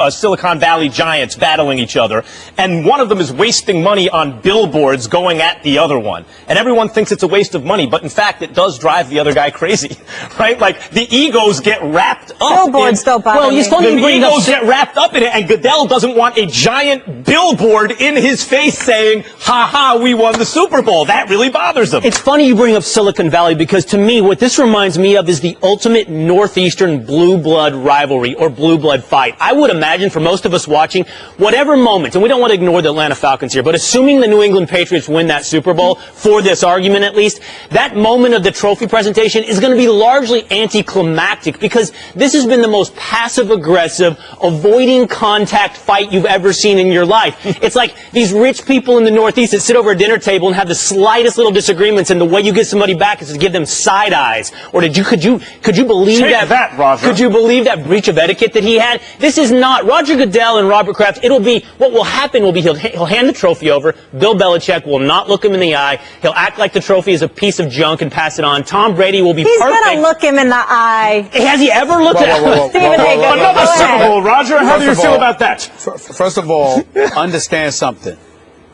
Silicon Valley giants battling each other, and one of them is wasting money on billboards going at the other one. And everyone thinks it's a waste of money, but in fact, it does drive the other guy crazy, right? Like, the egos get wrapped up. Billboards don't bother me. The egos get wrapped up in it, and Goodell doesn't want a giant billboard in his face saying, ha ha, we won the Super Bowl. That really bothers him. It's funny you bring up Silicon Valley because to me, what this reminds me of is the ultimate Northeastern blue blood rivalry or blue blood fight. I would imagine for most of us watching, whatever moment, and we don't want to ignore the Atlanta Falcons here, but assuming the New England Patriots win that Super Bowl, for this argument at least, that moment of the trophy presentation is going to be largely anticlimactic because this has been the most passive-aggressive, avoiding contact fight you've ever seen in your life. It's like these rich people in the Northeast that sit over a dinner table and have the slightest little disagreements, and the way you get somebody back is to give them side eyes. Or could you believe that, Roger? Could you believe that breach of etiquette that he had? This is not Roger Goodell and Robert Kraft. What will happen will be he'll hand the trophy over. Bill Belichick will not look him in the eye. He'll act like the trophy is a piece of junk and pass it on. Tom Brady will be perfect. He's gonna look him in the eye. Has he ever looked at him? Another Super Bowl, Roger. How do you feel about that? First of all, understand something.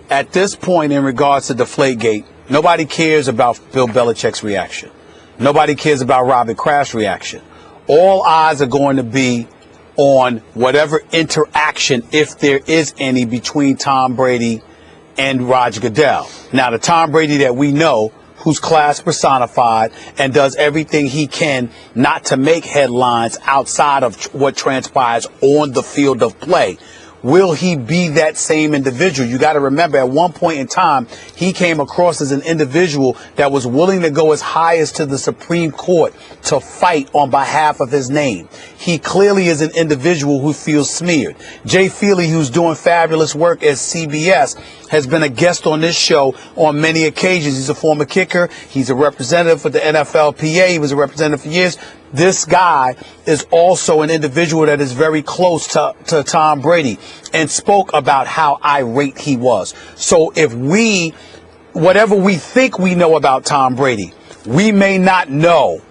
At this point, in regards to Deflategate, nobody cares about Bill Belichick's reaction. Nobody cares about Robert Kraft's reaction. All eyes are going to be on whatever interaction, if there is any, between Tom Brady and Roger Goodell. Now, the Tom Brady that we know, who's class personified and does everything he can not to make headlines outside of what transpires on the field of play. Will he be that same individual? You got to remember, at one point in time, he came across as an individual that was willing to go as high as to the Supreme Court to fight on behalf of his name. He clearly is an individual who feels smeared. Jay Feely, who's doing fabulous work at CBS, has been a guest on this show on many occasions. He's a former kicker. He's a representative for the NFLPA. He was a representative for years. this guy is also an individual that is very close to Tom Brady and spoke about how irate he was. So if whatever we think we know about Tom Brady, we may not know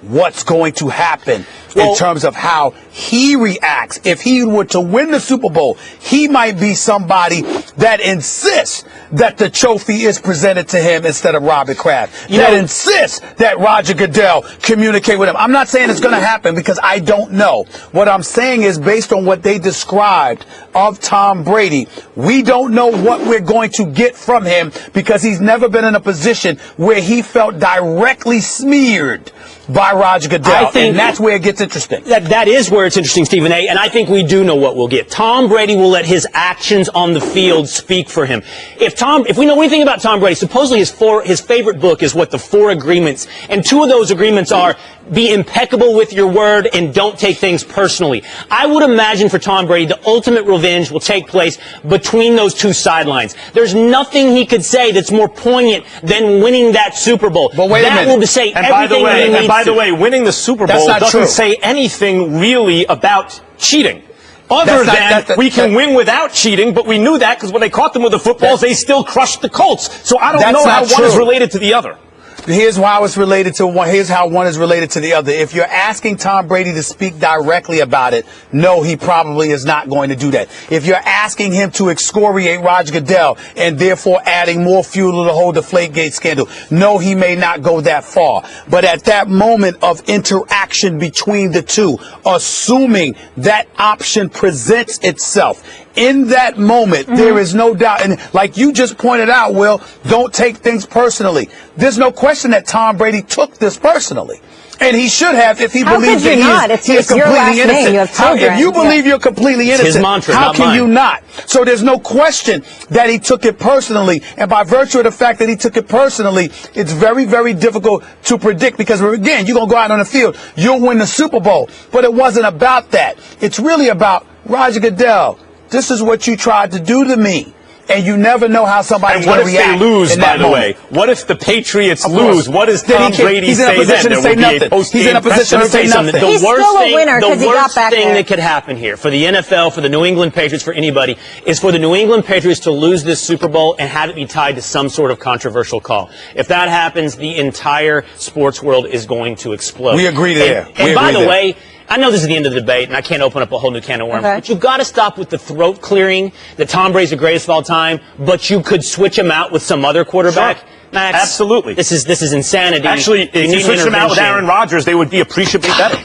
what's going to happen in terms of how he reacts. If he were to win the Super Bowl, he might be somebody that insists that the trophy is presented to him instead of Robert Kraft. That insists that Roger Goodell communicate with him. I'm not saying it's going to happen because I don't know. What I'm saying is based on what they described of Tom Brady, we don't know what we're going to get from him because he's never been in a position where he felt directly smeared by Roger Goodell. And that's where it gets interesting. That is where it's interesting, Stephen A. And I think we do know what we'll get. Tom Brady will let his actions on the field speak for him. If we know anything about Tom Brady, supposedly his favorite book is what, the 4 agreements. And 2 of those agreements are be impeccable with your word and don't take things personally. I would imagine for Tom Brady, the ultimate revenge will take place between those 2 sidelines. There's nothing he could say that's more poignant than winning that Super Bowl. But wait a minute. That will say everything that he needs by the way, winning the Super Bowl doesn't say anything really about cheating. Other than we can win without cheating, but we knew that because when they caught them with the footballs, they still crushed the Colts. So I don't know how one is related to the other. Here's how it's related to one. Here's how one is related to the other. If you're asking Tom Brady to speak directly about it, no, he probably is not going to do that. If you're asking him to excoriate Roger Goodell and therefore adding more fuel to the whole Deflategate scandal, no, he may not go that far. But at that moment of interaction between the two, assuming that option presents itself, in that moment, there is no doubt. And like you just pointed out, Will, don't take things personally. There's no question that Tom Brady took this personally. And he should have if he believes that he is completely innocent. If you believe you're completely innocent, his mantra, how can you not? So there's no question that he took it personally. And by virtue of the fact that he took it personally, it's very, very difficult to predict because, again, you're going to go out on the field, you'll win the Super Bowl. But it wasn't about that. It's really about Roger Goodell. This is what you tried to do to me. And you never know how somebody's going to react. And what if they lose, by the way? What if the Patriots lose? What does Tom Brady say then? There will be a post-game. He's in a position to say nothing. He's still a winner because he got back there. The worst thing that could happen here for the NFL, for the New England Patriots, for anybody, is for the New England Patriots to lose this Super Bowl and have it be tied to some sort of controversial call. If that happens, the entire sports world is going to explode. We agree there. And by the way, I know this is the end of the debate, and I can't open up a whole new can of worms, but you've got to stop with the throat clearing that Tom Brady's the greatest of all time, but you could switch him out with some other quarterback. Sure. Max, absolutely. This is insanity. Actually, if you switch him out with Aaron Rodgers, they would be appreciably better.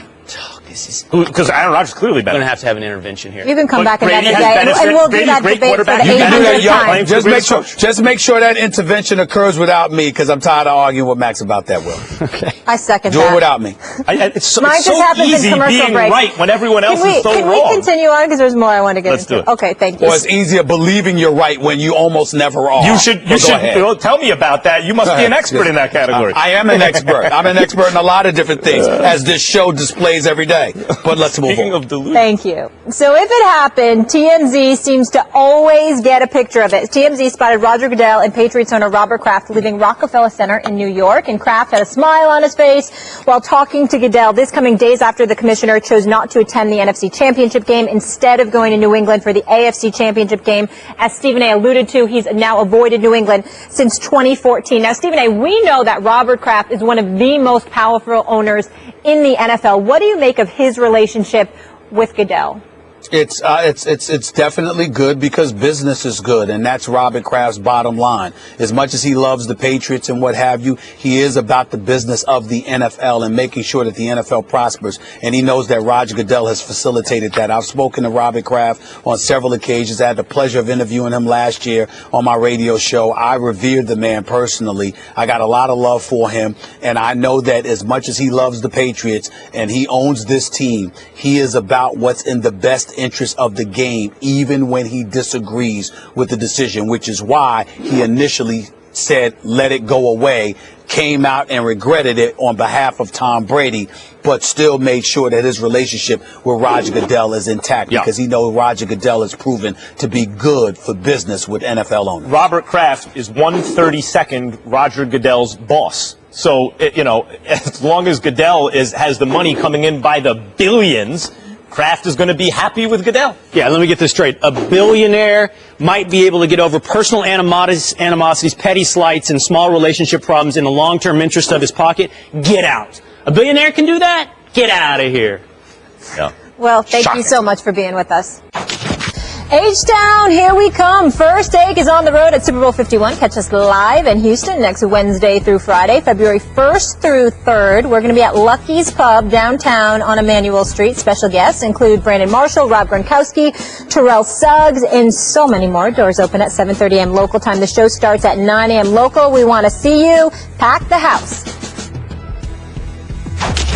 Because Aaron Rodgers is clearly better. We're going to have an intervention here. You can come back another day, and we'll do that debate for the 800th time. Just make sure that intervention occurs without me, because I'm tired of arguing with Max about that, Will. Okay. I second that. Do it without me. It's so easy being right when everyone else is so wrong. Can we continue on, because there's more I want to get Let's into? Do it. Okay, thank you. Or it's easier believing you're right when you almost never are. You should tell me about that. You must be an expert in that category. I am an expert. I'm an expert in a lot of different things, as this show displays every day. But let's move on. Thank you. So if it happened, TMZ seems to always get a picture of it. TMZ spotted Roger Goodell and Patriots owner Robert Kraft leaving Rockefeller Center in New York, and Kraft had a smile on his face while talking to Goodell. This coming days after the commissioner chose not to attend the NFC Championship game instead of going to New England for the AFC Championship game. As Stephen A. alluded to, he's now avoided New England since 2014. Now, Stephen A., we know that Robert Kraft is one of the most powerful owners in the NFL. What do you make of his relationship with Goodell? It's definitely good because business is good, and that's Robert Kraft's bottom line. As much as he loves the Patriots and what have you, he is about the business of the NFL and making sure that the NFL prospers. And he knows that Roger Goodell has facilitated that. I've spoken to Robert Kraft on several occasions. I had the pleasure of interviewing him last year on my radio show. I revered the man personally. I got a lot of love for him, and I know that as much as he loves the Patriots and he owns this team, he is about what's in the best interest of the game, even when he disagrees with the decision, which is why he initially said, let it go away, came out and regretted it on behalf of Tom Brady, but still made sure that his relationship with Roger Goodell is intact because he knows Roger Goodell has proven to be good for business with NFL owners. Robert Kraft is 1/32nd Roger Goodell's boss. So, you know, as long as Goodell has the money coming in by the billions, Kraft is going to be happy with Goodell. Yeah, let me get this straight. A billionaire might be able to get over personal animosities, petty slights, and small relationship problems in the long-term interest of his pocket. Get out. A billionaire can do that? Get out of here. Yeah. Well, thank you so much for being with us. H-Town, here we come. First Take is on the road at Super Bowl 51. Catch us live in Houston next Wednesday through Friday, February 1st through 3rd. We're going to be at Lucky's Pub downtown on Emmanuel Street. Special guests include Brandon Marshall, Rob Gronkowski, Terrell Suggs, and so many more. Doors open at 7:30 a.m. local time. The show starts at 9 a.m. local. We want to see you. Pack the house.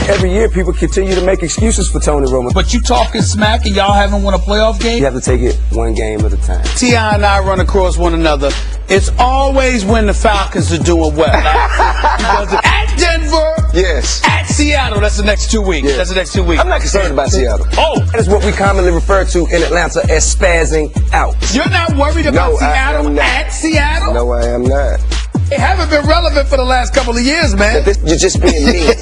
Every year, people continue to make excuses for Tony Romo. But you talking smack and y'all haven't won a playoff game? You have to take it one game at a time. T.I. and I run across one another. It's always when the Falcons are doing well. At Denver. Yes. At Seattle. That's the next 2 weeks. Yes. That's the next 2 weeks. I'm not concerned about Seattle. Oh. That is what we commonly refer to in Atlanta as spazzing out. You're not worried about Seattle at Seattle? No, I am not. They haven't been relevant for the last couple of years, man. You're just being mean.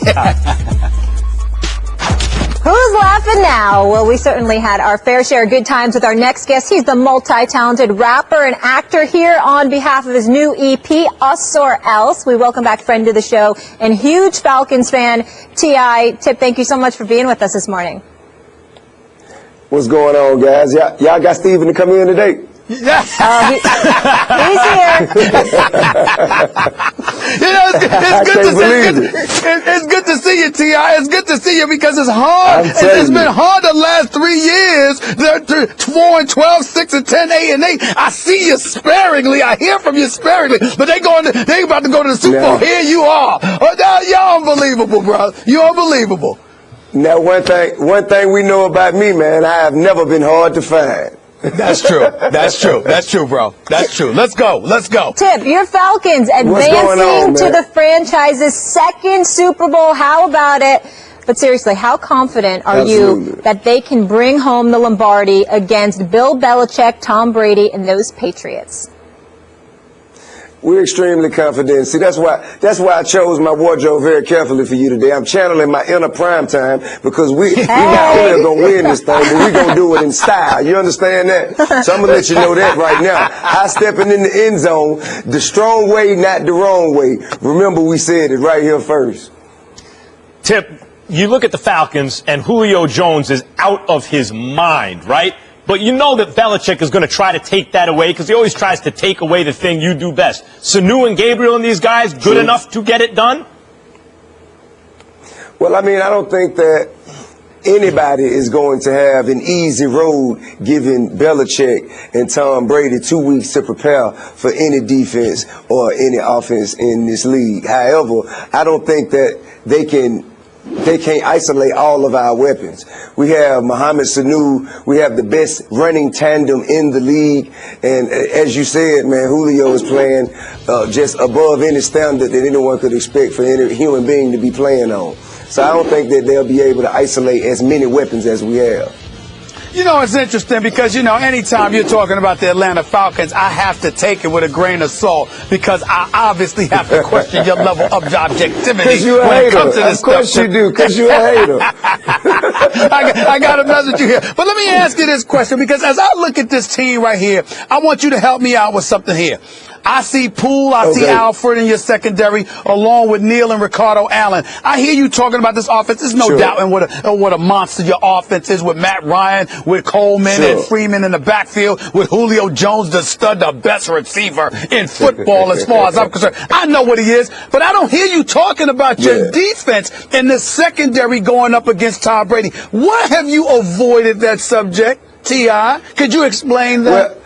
Who's laughing now? Well, we certainly had our fair share of good times with our next guest. He's the multi-talented rapper and actor here on behalf of his new EP, Us or Else. We welcome back friend of the show and huge Falcons fan, T.I. Tip, thank you so much for being with us this morning. What's going on, guys? Y'all got Steven to come in today? He's here. You know, it's good to see you, T.I. It's good to see you because it's hard. It's been hard the last 3 years. They're 4-12, 6-10, 8-8. I see you sparingly. I hear from you sparingly. But they about to go to the Super Bowl. Here you are. You're unbelievable, bro. You're unbelievable. Now, one thing we know about me, man, I have never been hard to find. That's true. That's true. That's true, bro. That's true. Let's go. Let's go. Tip, your Falcons advancing to the franchise's second Super Bowl. How about it? But seriously, how confident are you that they can bring home the Lombardi against Bill Belichick, Tom Brady, and those Patriots? We're extremely confident. See, that's why I chose my wardrobe very carefully for you today. I'm channeling my inner prime time because we not only are going to win this thing, but we're going to do it in style. You understand that? So I'm going to let you know that right now. High stepping in the end zone, the strong way, not the wrong way. Remember, we said it right here first. Tip, you look at the Falcons, and Julio Jones is out of his mind, right? But you know that Belichick is going to try to take that away because he always tries to take away the thing you do best. Sanu and Gabriel and these guys, good enough to get it done? Well, I mean, I don't think that anybody is going to have an easy road giving Belichick and Tom Brady 2 weeks to prepare for any defense or any offense in this league. However, I don't think that they can't isolate all of our weapons. We have Mohamed Sanu. We have the best running tandem in the league. And as you said, man, Julio is playing just above any standard that anyone could expect for any human being to be playing on. So I don't think that they'll be able to isolate as many weapons as we have. You know, it's interesting because, you know, anytime you're talking about the Atlanta Falcons, I have to take it with a grain of salt because I obviously have to question your level of objectivity when it comes to this stuff. Of course you do, because you're a hater. I got to message you here. But let me ask you this question because as I look at this team right here, I want you to help me out with something here. I see Poole, I see Alfred in your secondary, along with Neal and Ricardo Allen. I hear you talking about this offense. There's no doubt in what a monster your offense is with Matt Ryan, with Coleman and Freeman in the backfield, with Julio Jones, the stud, the best receiver in football as far as I'm concerned. I know what he is, but I don't hear you talking about your defense in the secondary going up against Tom Brady. Why have you avoided that subject, T.I.? Could you explain that?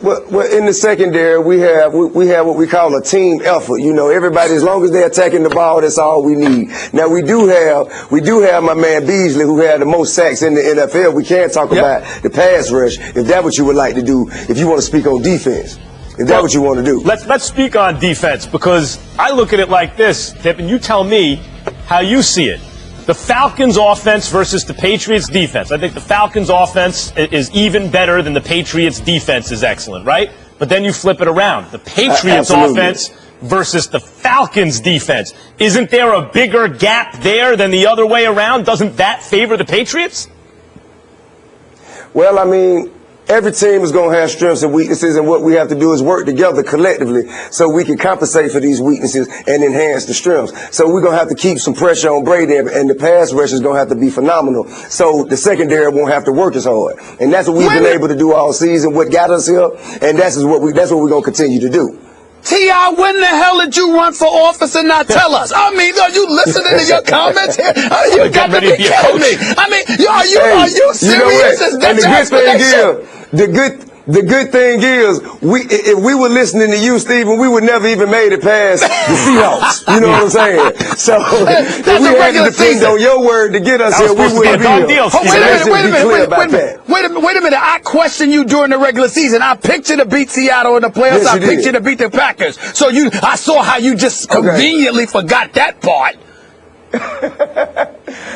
Well, in the secondary, we have what we call a team effort. You know, everybody, as long as they're attacking the ball, that's all we need. Now, we do have my man Beasley, who had the most sacks in the NFL. We can't talk about the pass rush, if that's what you would like to do, if you want to speak on defense. If that's what you want to do. Let's speak on defense, because I look at it like this, Tip, and you tell me how you see it. The Falcons' offense versus the Patriots' defense. I think the Falcons' offense is even better than the Patriots' defense is excellent, right? But then you flip it around. The Patriots' offense versus the Falcons defense. Isn't there a bigger gap there than the other way around? Doesn't that favor the Patriots? Well, I mean, every team is going to have strengths and weaknesses, and what we have to do is work together collectively so we can compensate for these weaknesses and enhance the strengths. So we're going to have to keep some pressure on Brady, and the pass rush is going to have to be phenomenal so the secondary won't have to work as hard. And that's what we've been able to do all season, what got us here, and that's what we're going to continue to do. T.I., when the hell did you run for office and not tell us? I mean, are you listening to your comments here? You got to be kidding me. I mean, are you serious? You know, and the good thing is, if we were listening to you, Stephen, we would never even made it past the Seahawks. You know what I'm saying? So if we had to depend on your word to get us here, we wouldn't be here. Wait a minute. I questioned you during the regular season. I picked you to beat Seattle in the playoffs. I picked you to beat the Packers. So I saw how you just conveniently forgot that part.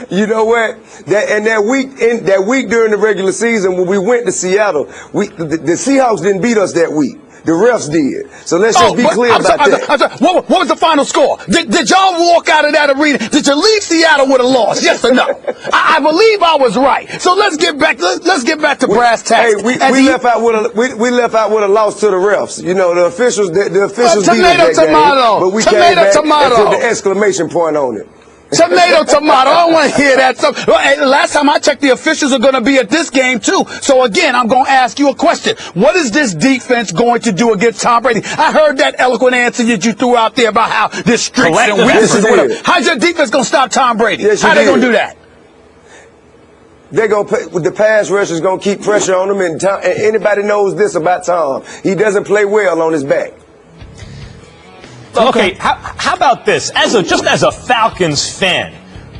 You know what? That week during the regular season when we went to Seattle, the Seahawks didn't beat us that week. The refs did. So let's just be clear about that. What was the final score? Did y'all walk out of that arena? Did you leave Seattle with a loss? Yes or no? I believe I was right. So let's get back. Let's get back to brass tacks. Hey, we left out with a loss to the refs. You know, the officials beat us that game, but we came back and put the exclamation point on it. Tomato. I don't want to hear that stuff. Last time I checked, the officials are going to be at this game, too. So, again, I'm going to ask you a question. What is this defense going to do against Tom Brady? I heard that eloquent answer that you threw out there about how there's strengths and weaknesses. How's your defense going to stop Tom Brady? Yes, how are they going to do that? They're going to the pass rush is going to keep pressure on him. And anybody knows this about Tom. He doesn't play well on his back. Okay, how about this? Just as a Falcons fan,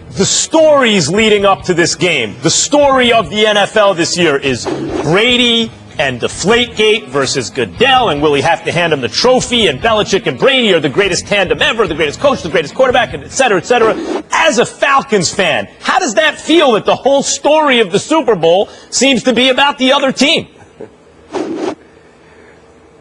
the stories leading up to this game, the story of the NFL this year is Brady and Deflategate versus Goodell, and will he have to hand him the trophy? And Belichick and Brady are the greatest tandem ever, the greatest coach, the greatest quarterback, and et cetera, et cetera. As a Falcons fan, how does that feel that the whole story of the Super Bowl seems to be about the other team?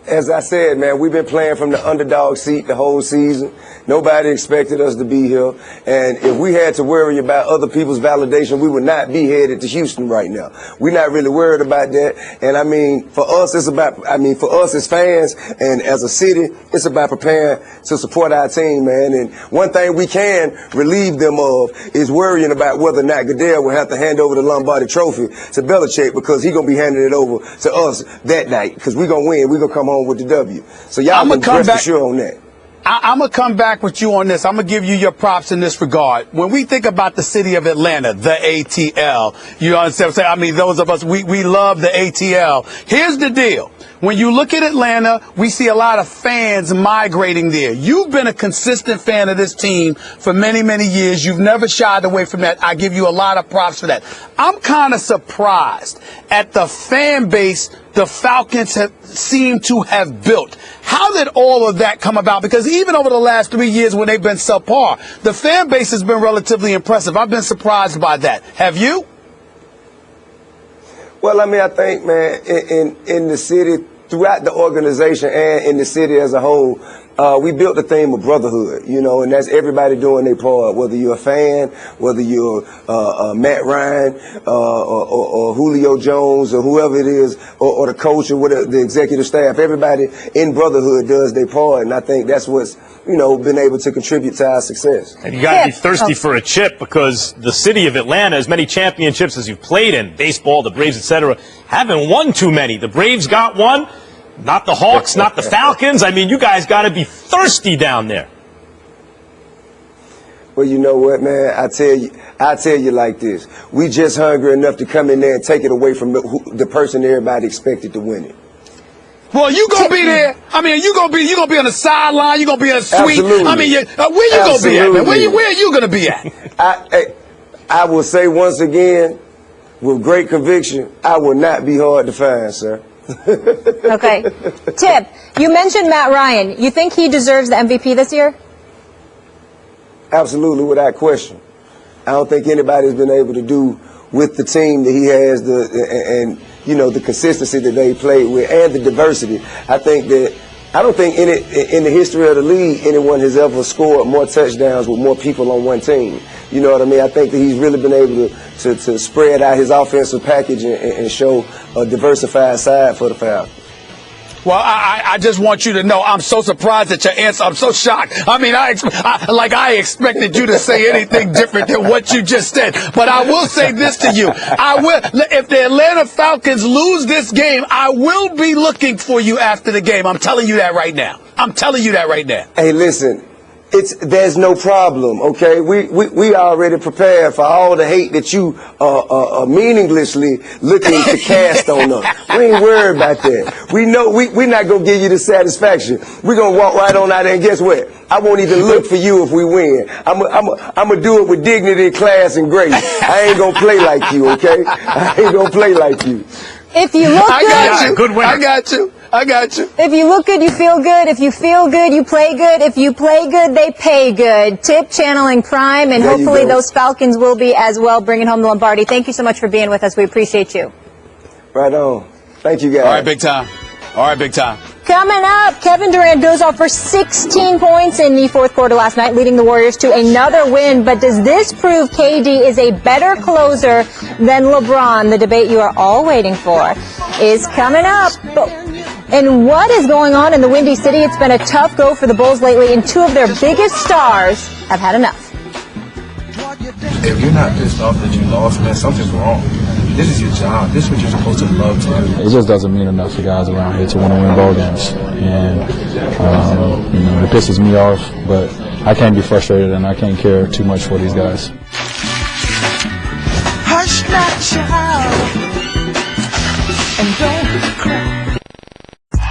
As I said, man, we've been playing from the underdog seat the whole season. Nobody expected us to be here. And if we had to worry about other people's validation, we would not be headed to Houston right now. We're not really worried about that. And I mean, for us, for us as fans and as a city, it's about preparing to support our team, man. And one thing we can relieve them of is worrying about whether or not Goodell will have to hand over the Lombardi trophy to Belichick, because he's going to be handing it over to us that night, because we're going to win. We're going to come home with the W. So y'all can rest assured on that. I'm going to come back with you on this. I'm going to give you your props in this regard. When we think about the city of Atlanta, the ATL, you understand what I'm saying? I mean, those of us, we love the ATL. Here's the deal. When you look at Atlanta, we see a lot of fans migrating there. You've been a consistent fan of this team for many, many years. You've never shied away from that. I give you a lot of props for that. I'm kind of surprised at the fan base the Falcons seem to have built. How did all of that come about? Because even over the last 3 years when they've been subpar, the fan base has been relatively impressive. I've been surprised by that. Have you? Well, I mean, I think, man, in the city, throughout the organization and in the city as a whole, we built the theme of brotherhood, you know, and that's everybody doing their part, whether you're a fan, whether you're Matt Ryan or Julio Jones or whoever it is, or the coach or whatever, the executive staff. Everybody in brotherhood does their part, and I think that's what's, you know, been able to contribute to our success. And you got to be thirsty for a chip, because the city of Atlanta, as many championships as you've played in, baseball, the Braves, etc., haven't won too many. The Braves got one. Not the Hawks, not the Falcons. I mean, you guys got to be thirsty down there. Well, you know what, man? I tell you like this. We just hungry enough to come in there and take it away from the person everybody expected to win it. Well, you gonna be there. I mean, you gonna be on the sideline. You gonna be in a suite. Absolutely. I mean, where you gonna be at, man? Where are you gonna be at? I will say once again, with great conviction, I will not be hard to find, sir. Okay. Tip, you mentioned Matt Ryan. You think he deserves the MVP this year? Absolutely, without question. I don't think anybody's been able to do with the team that he has, and you know, the consistency that they played with and the diversity. I think that I don't think in the history of the league anyone has ever scored more touchdowns with more people on one team. You know what I mean? I think that he's really been able to spread out his offensive package and show a diversified side for the Falcons. Well, I just want you to know I'm so surprised at your answer. I'm so shocked. I mean, I expected you to say anything different than what you just said. But I will say this to you. If the Atlanta Falcons lose this game, I will be looking for you after the game. I'm telling you that right now. I'm telling you that right now. Hey, listen. There's no problem, okay? We already prepared for all the hate that you are meaninglessly looking to cast on us. We ain't worried about that. We know we're not gonna give you the satisfaction. We're gonna walk right on out there, and guess what? I won't even look for you if we win. I'm gonna do it with dignity, class, and grace. I ain't gonna play like you, okay? I ain't gonna play like you. If you look good, I got you. Good winner. I got you. I got you. If you look good, you feel good. If you feel good, you play good. If you play good, they pay good. Tip channeling Prime, and hopefully those Falcons will be as well, bringing home the Lombardi. Thank you so much for being with us. We appreciate you. Right on. Thank you, guys. All right, big time. All right, big time. Coming up, Kevin Durant goes off for 16 points in the fourth quarter last night, leading the Warriors to another win. But does this prove KD is a better closer than LeBron? The debate you are all waiting for is coming up. And what is going on in the Windy City? It's been a tough go for the Bulls lately, and two of their biggest stars have had enough. If you're not pissed off that you lost, man, something's wrong. This is your job. This is what you're supposed to love to do. It just doesn't mean enough for guys around here to want to win ball games. And, it pisses me off, but I can't be frustrated and I can't care too much for these guys. Hush not, child, and don't cry.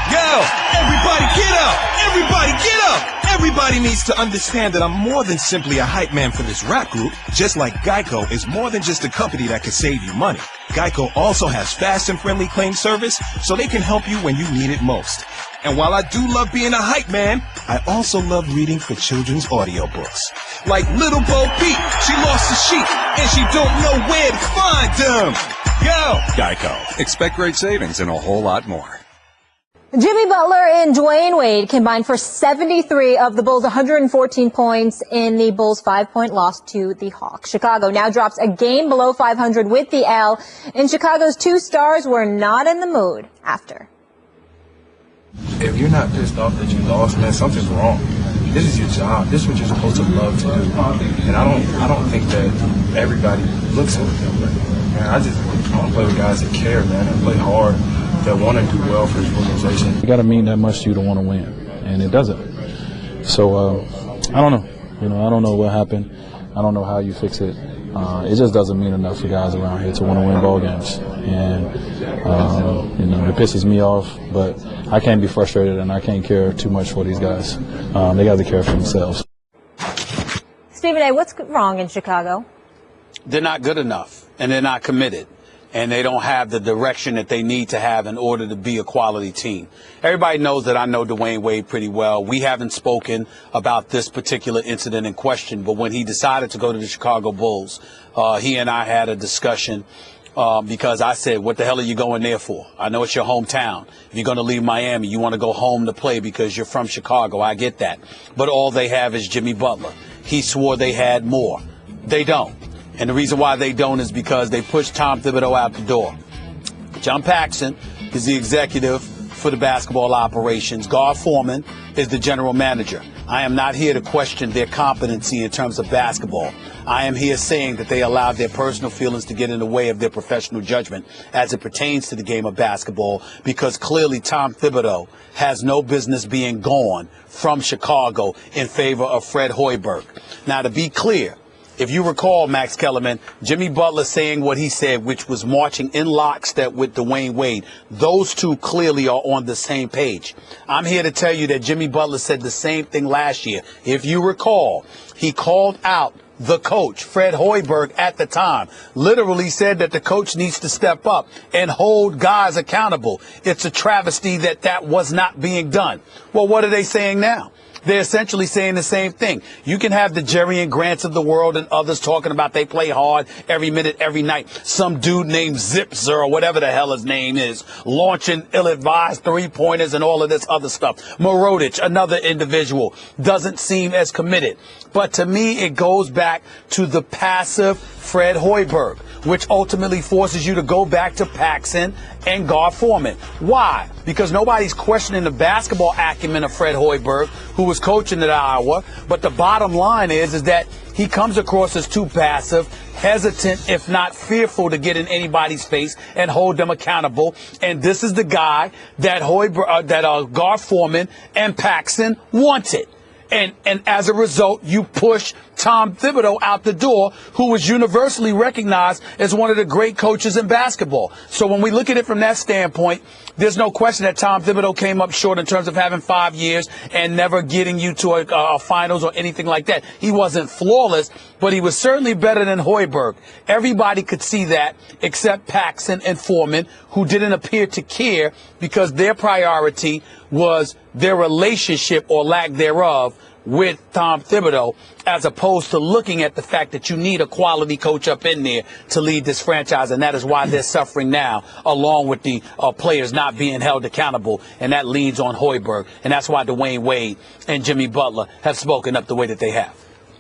Yo, everybody get up! Everybody get up! Everybody needs to understand that I'm more than simply a hype man for this rap group, just like Geico is more than just a company that can save you money. Geico also has fast and friendly claim service, so they can help you when you need it most. And while I do love being a hype man, I also love reading for children's audiobooks. Like Little Bo Peep, she lost the sheep, and she don't know where to find them. Yo! Geico. Expect great savings and a whole lot more. Jimmy Butler and Dwayne Wade combined for 73 of the Bulls' 114 points in the Bulls' 5-point loss to the Hawks. Chicago now drops a game below 500 with the L, and Chicago's two stars were not in the mood after. If you're not pissed off that you lost, man, something's wrong. This is your job. This is what you're supposed to love to do. And I don't think that everybody looks at it that way. Man, I want to play with guys that care, man, and play hard, that want to do well for his organization. It got to mean that much to you to want to win, and it doesn't. So I don't know. I don't know what happened. I don't know how you fix it. It just doesn't mean enough for guys around here to want to win ball games, and it pisses me off. But I can't be frustrated, and I can't care too much for these guys. They got to care for themselves. Stephen A., what's wrong in Chicago? They're not good enough, and they're not committed. And they don't have the direction that they need to have in order to be a quality team. Everybody knows that I know Dwayne Wade pretty well. We haven't spoken about this particular incident in question, but when he decided to go to the Chicago Bulls, he and I had a discussion because I said, what the hell are you going there for? I know it's your hometown. If you're going to leave Miami, you want to go home to play because you're from Chicago. I get that. But all they have is Jimmy Butler. He swore they had more. They don't. And the reason why they don't is because they pushed Tom Thibodeau out the door. John Paxson is the executive for the basketball operations. Gar Forman is the general manager. I am not here to question their competency in terms of basketball. I am here saying that they allowed their personal feelings to get in the way of their professional judgment as it pertains to the game of basketball, because clearly Tom Thibodeau has no business being gone from Chicago in favor of Fred Hoiberg. Now, to be clear, if you recall, Max Kellerman, Jimmy Butler saying what he said, which was marching in lockstep with Dwayne Wade, those two clearly are on the same page. I'm here to tell you that Jimmy Butler said the same thing last year. If you recall, he called out the coach, Fred Hoiberg, at the time, literally said that the coach needs to step up and hold guys accountable. It's a travesty that that was not being done. Well, what are they saying now? they're essentially saying the same thing. You can have the Jerry and Grants of the world and others talking about they play hard every minute, every night. Some dude named Zipzer or whatever the hell his name is, launching ill-advised three-pointers and all of this other stuff. Morodich, another individual, doesn't seem as committed. But to me, it goes back to the passive Fred Hoiberg, which ultimately forces you to go back to Paxson and Gar Forman. Why? Because nobody's questioning the basketball acumen of Fred Hoiberg, who was coaching at Iowa. But the bottom line is that he comes across as too passive, hesitant, if not fearful, to get in anybody's face and hold them accountable. And this is the guy that Gar Forman and Paxson wanted. And as a result, you push Tom Thibodeau out the door, who was universally recognized as one of the great coaches in basketball. So when we look at it from that standpoint, there's no question that Tom Thibodeau came up short in terms of having 5 years and never getting you to a finals or anything like that. He wasn't flawless, but he was certainly better than Hoiberg. Everybody could see that except Paxson and Foreman, who didn't appear to care because their priority was their relationship or lack thereof with Tom Thibodeau, as opposed to looking at the fact that you need a quality coach up in there to lead this franchise. And that is why they're suffering now, along with the players not being held accountable. And that leads on Hoiberg. And that's why Dwayne Wade and Jimmy Butler have spoken up the way that they have.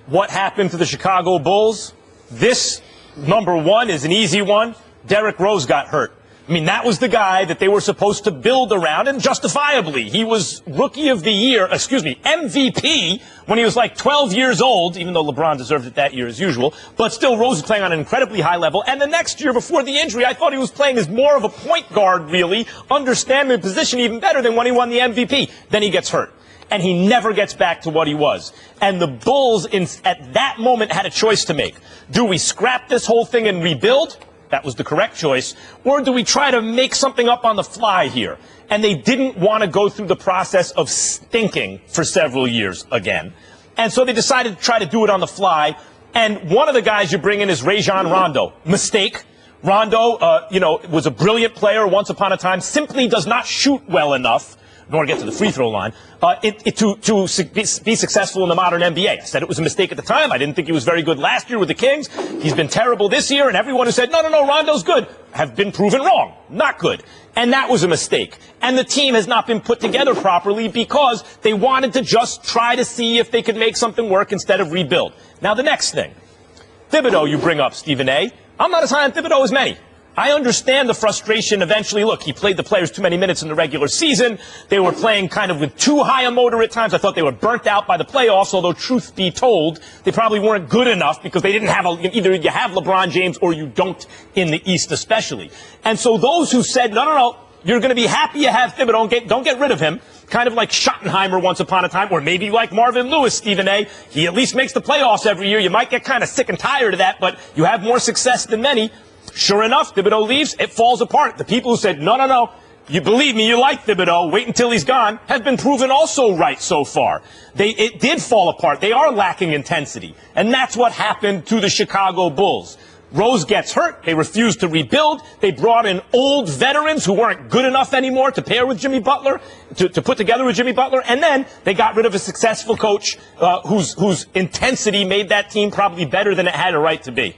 What happened to the Chicago Bulls? This, number one, is an easy one. Derrick Rose got hurt. I mean, that was the guy that they were supposed to build around, and justifiably. He was Rookie of the Year, MVP, when he was like 12 years old, even though LeBron deserved it that year as usual. But still, Rose was playing on an incredibly high level. And the next year before the injury, I thought he was playing as more of a point guard, really, understanding the position even better than when he won the MVP. Then he gets hurt. And he never gets back to what he was. And the Bulls, at that moment, had a choice to make. Do we scrap this whole thing and rebuild? That was the correct choice. Or do we try to make something up on the fly here? And they didn't want to go through the process of stinking for several years again. And so they decided to try to do it on the fly. And one of the guys you bring in is Rajon Rondo. Mistake. Rondo, was a brilliant player once upon a time, simply does not shoot well enough, nor get to the free throw line, to be successful in the modern NBA. I said it was a mistake at the time. I didn't think he was very good last year with the Kings. He's been terrible this year, and everyone who said, no, Rondo's good, have been proven wrong. Not good. And that was a mistake. And the team has not been put together properly because they wanted to just try to see if they could make something work instead of rebuild. Now, the next thing. Thibodeau, you bring up, Stephen A. I'm not as high on Thibodeau as many. I understand the frustration eventually. Look, he played the players too many minutes in the regular season. They were playing kind of with too high a motor at times. I thought they were burnt out by the playoffs, although truth be told, they probably weren't good enough because they didn't have either you have LeBron James or you don't in the East especially. And so those who said, no, you're going to be happy you have Thibodeau, don't get rid of him, kind of like Schottenheimer once upon a time, or maybe like Marvin Lewis, Stephen A. He at least makes the playoffs every year. You might get kind of sick and tired of that, but you have more success than many. Sure enough, Thibodeau leaves, it falls apart. The people who said, no, you believe me, you like Thibodeau, wait until he's gone, have been proven also right so far. It did fall apart. They are lacking intensity. And that's what happened to the Chicago Bulls. Rose gets hurt. They refused to rebuild. They brought in old veterans who weren't good enough anymore to pair with Jimmy Butler, to put together with Jimmy Butler. And then they got rid of a successful coach whose intensity made that team probably better than it had a right to be.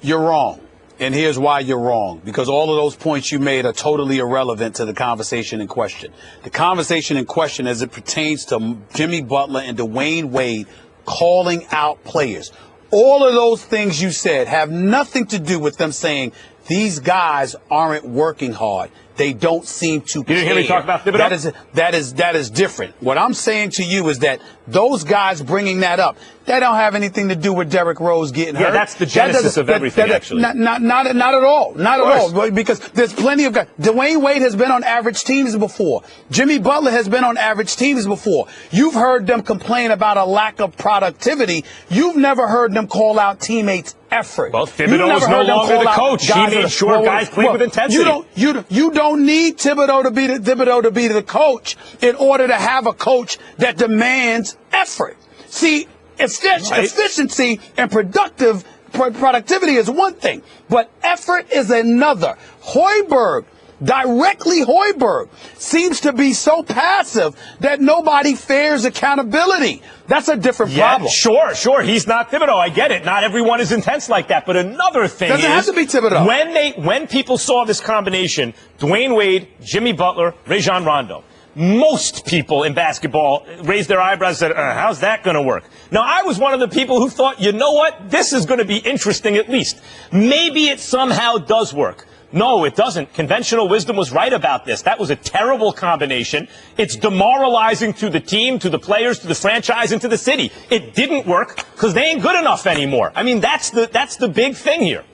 You're wrong. And here's why you're wrong. Because all of those points you made are totally irrelevant to the conversation in question. The conversation in question as it pertains to Jimmy Butler and Dwayne Wade calling out players. All of those things you said have nothing to do with them saying these guys aren't working hard. They don't seem to care. You didn't hear me talk about Thibodeau? That is different. What I'm saying to you is that those guys bringing that up, that don't have anything to do with Derrick Rose getting hurt. Yeah, that's the genesis of everything, actually. Not at all. Not at all. Because there's plenty of guys. Dwayne Wade has been on average teams before. Jimmy Butler has been on average teams before. You've heard them complain about a lack of productivity. You've never heard them call out teammates' effort. Well, Thibodeau is no longer the coach. He made sure guys played with intensity. You don't need Thibodeau to be the coach in order to have a coach that demands effort. See, efficiency and productivity is one thing, but effort is another. Hoiberg Directly Hoiberg seems to be so passive that nobody fears accountability. That's a different problem. Sure. He's not Thibodeau. I get it. Not everyone is intense like that. But another thing doesn't have to be Thibodeau. When people saw this combination, Dwayne Wade, Jimmy Butler, Rajon Rondo, most people in basketball raised their eyebrows and said, how's that going to work? Now, I was one of the people who thought, you know what? This is going to be interesting at least. Maybe it somehow does work. No, it doesn't. Conventional wisdom was right about this. That was a terrible combination. It's demoralizing to the team, to the players, to the franchise, and to the city. It didn't work because they ain't good enough anymore. I mean, that's the big thing here.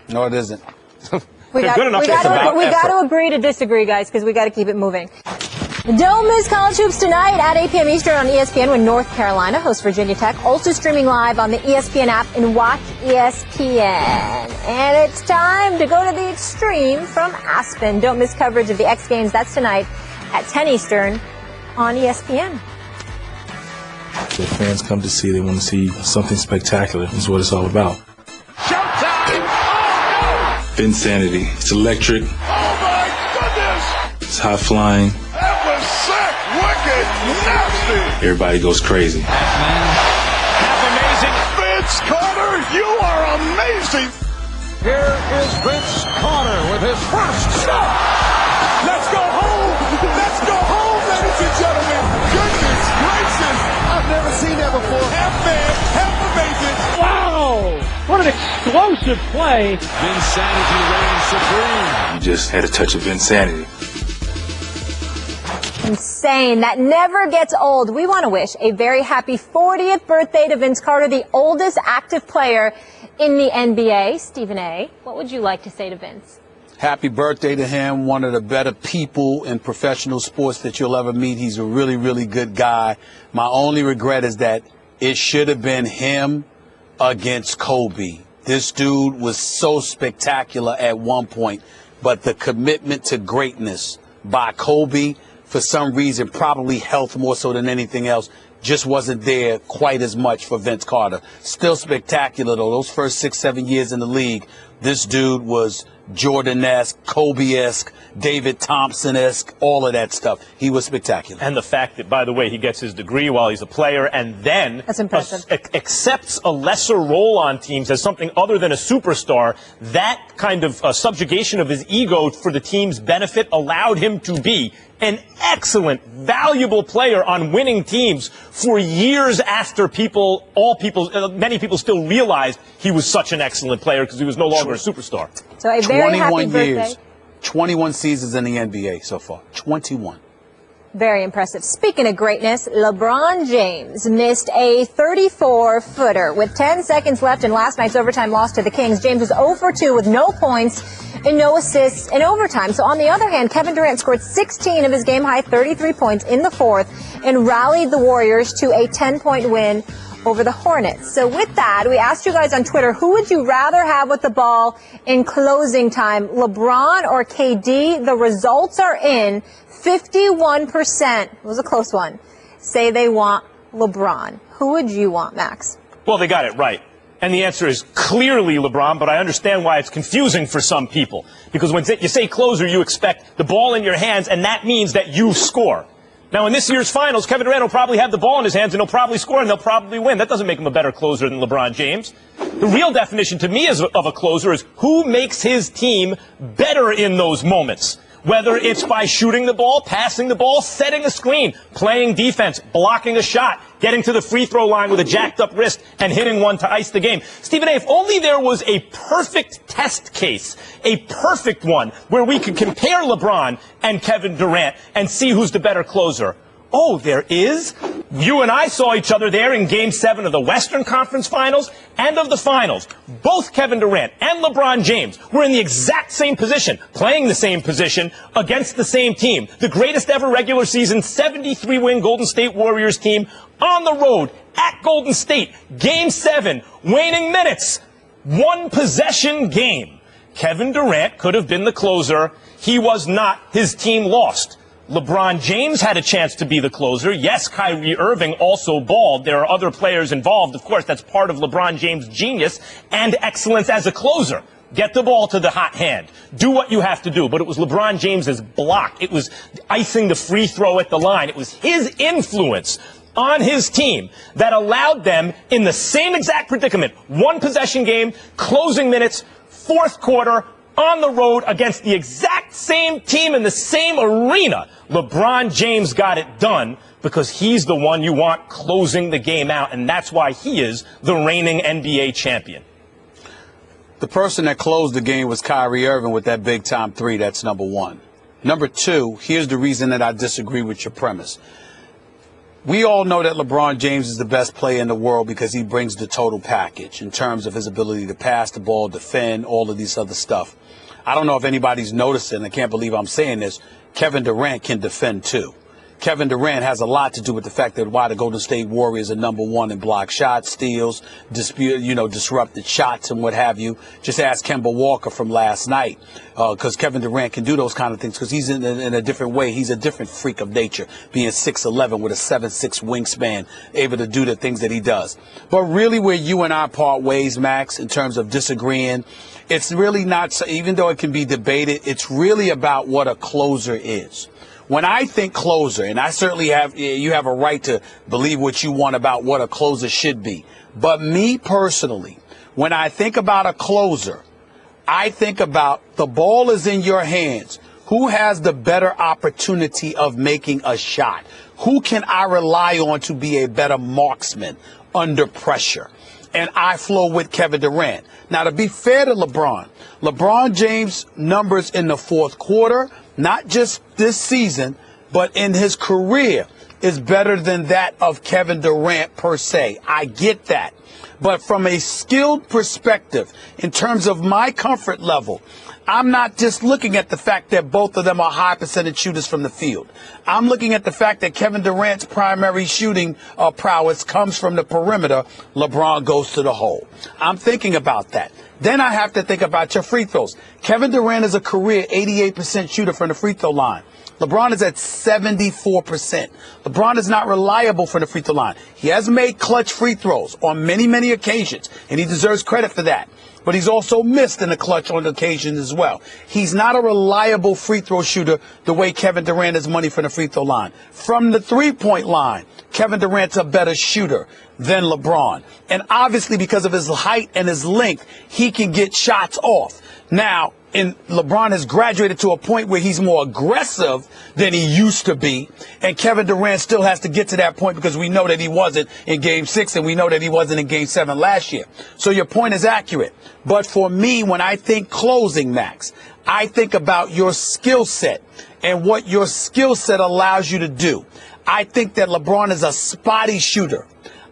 No, it isn't. We got to agree to disagree, guys, because we got to keep it moving. Don't miss college hoops tonight at 8 p.m. Eastern on ESPN when North Carolina hosts Virginia Tech. Also streaming live on the ESPN app and Watch ESPN. And it's time to go to the extreme from Aspen. Don't miss coverage of the X Games. That's tonight at 10 Eastern on ESPN. The fans come to see, they want to see something spectacular. That's what it's all about. Showtime! Oh, no! Insanity. It's electric. Oh, my goodness! It's high flying. That was sick, wicked, nasty! Everybody goes crazy. Half amazing. Vince Carter, you are amazing! Here is Vince Carter with his first shot! Let's go home! Let's go home, ladies and gentlemen! Goodness gracious! I've never seen that before. Half man, half amazing! Wow! What an explosive play! Vinsanity reigns supreme. You just had a touch of Vinsanity. Insane. That never gets old. We want to wish a very happy 40th birthday to Vince Carter, the oldest active player in the NBA. Stephen A., what would you like to say to Vince? Happy birthday to him, one of the better people in professional sports that you'll ever meet. He's a really, really good guy. My only regret is that it should have been him against Kobe. This dude was so spectacular at one point, but the commitment to greatness by Kobe, for some reason, probably health more so than anything else, just wasn't there quite as much for Vince Carter. Still spectacular, though. Those first 6-7 years in the league, this dude was Jordan-esque, Kobe-esque, David Thompson-esque, all of that stuff. He was spectacular. And the fact that, by the way, he gets his degree while he's a player and then accepts a lesser role on teams as something other than a superstar, that kind of subjugation of his ego for the team's benefit allowed him to be an excellent, valuable player on winning teams for years after many people still realized he was such an excellent player because he was no longer a superstar. So a very happy birthday. 21 years, 21 seasons in the NBA so far. 21. Very impressive. Speaking of greatness, LeBron James missed a 34-footer with 10 seconds left in last night's overtime loss to the Kings. James was 0 for 2 with no points and no assists in overtime. So on the other hand, Kevin Durant scored 16 of his game-high 33 points in the fourth and rallied the Warriors to a 10-point win over the Hornets. So with that, we asked you guys on Twitter, who would you rather have with the ball in closing time, LeBron or KD? The results are in. 51%, it was a close one, say they want LeBron. Who would you want, Max? Well, they got it right. And the answer is clearly LeBron, but I understand why it's confusing for some people. Because when you say closer, you expect the ball in your hands, and that means that you score. Now, in this year's finals, Kevin Durant will probably have the ball in his hands, and he'll probably score, and they'll probably win. That doesn't make him a better closer than LeBron James. The real definition to me of a closer is who makes his team better in those moments. Whether it's by shooting the ball, passing the ball, setting a screen, playing defense, blocking a shot, getting to the free throw line with a jacked up wrist and hitting one to ice the game. Stephen A., if only there was a perfect test case, a perfect one, where we could compare LeBron and Kevin Durant and see who's the better closer. Oh, there is? You and I saw each other there in Game 7 of the Western Conference Finals and of the Finals. Both Kevin Durant and LeBron James were in the exact same position, playing the same position against the same team. The greatest ever regular season 73-win Golden State Warriors team on the road at Golden State. Game 7, waning minutes, one possession game. Kevin Durant could have been the closer. He was not. His team lost. LeBron James had a chance to be the closer. Yes, Kyrie Irving also balled. There are other players involved. Of course, that's part of LeBron James' genius and excellence as a closer. get the ball to the hot hand, do what you have to do. But it was LeBron James's block. It was icing the free throw at the line. It was his influence on his team that allowed them in the same exact predicament, one possession game, closing minutes, fourth quarter, on the road against the exact same team in the same arena. LeBron James got it done because he's the one you want closing the game out, and that's why he is the reigning NBA champion. The person that closed the game was Kyrie Irving with that big-time three. That's number one. Number two, here's the reason that I disagree with your premise. We all know that LeBron James is the best player in the world because he brings the total package in terms of his ability to pass the ball, defend, all of these other stuff. I don't know if anybody's noticing, I can't believe I'm saying this, Kevin Durant can defend too. Kevin Durant has a lot to do with the fact that why the Golden State Warriors are number one in block shots, steals, disrupted shots and what have you. Just ask Kemba Walker from last night, because Kevin Durant can do those kind of things because he's in a different way. He's a different freak of nature, being 6'11" with a 7'6" wingspan, able to do the things that he does. But really where you and I part ways, Max, in terms of disagreeing, it's really not, even though it can be debated, it's really about what a closer is. When I think closer, and I certainly you have a right to believe what you want about what a closer should be. But me personally, when I think about a closer, I think about the ball is in your hands. Who has the better opportunity of making a shot? Who can I rely on to be a better marksman under pressure? And I flow with Kevin Durant. Now, to be fair to LeBron James' numbers in the fourth quarter, not just this season, but in his career, is better than that of Kevin Durant per se. I get that. But from a skilled perspective, in terms of my comfort level, I'm not just looking at the fact that both of them are high percentage shooters from the field. I'm looking at the fact that Kevin Durant's primary shooting prowess comes from the perimeter. LeBron goes to the hole. I'm thinking about that. Then I have to think about your free throws. Kevin Durant is a career 88% shooter from the free throw line. LeBron is at 74%. LeBron is not reliable from the free throw line. He has made clutch free throws on many, many occasions, and he deserves credit for that. But he's also missed in the clutch on occasions as well. He's not a reliable free throw shooter the way Kevin Durant is money from the free throw line. From the three-point line, Kevin Durant's a better shooter than LeBron. And obviously because of his height and his length, he can get shots off. Now, LeBron has graduated to a point where he's more aggressive than he used to be. And Kevin Durant still has to get to that point because we know that he wasn't in Game 6 and we know that he wasn't in Game 7 last year. So your point is accurate. But for me, when I think closing, Max, I think about your skill set and what your skill set allows you to do. I think that LeBron is a spotty shooter.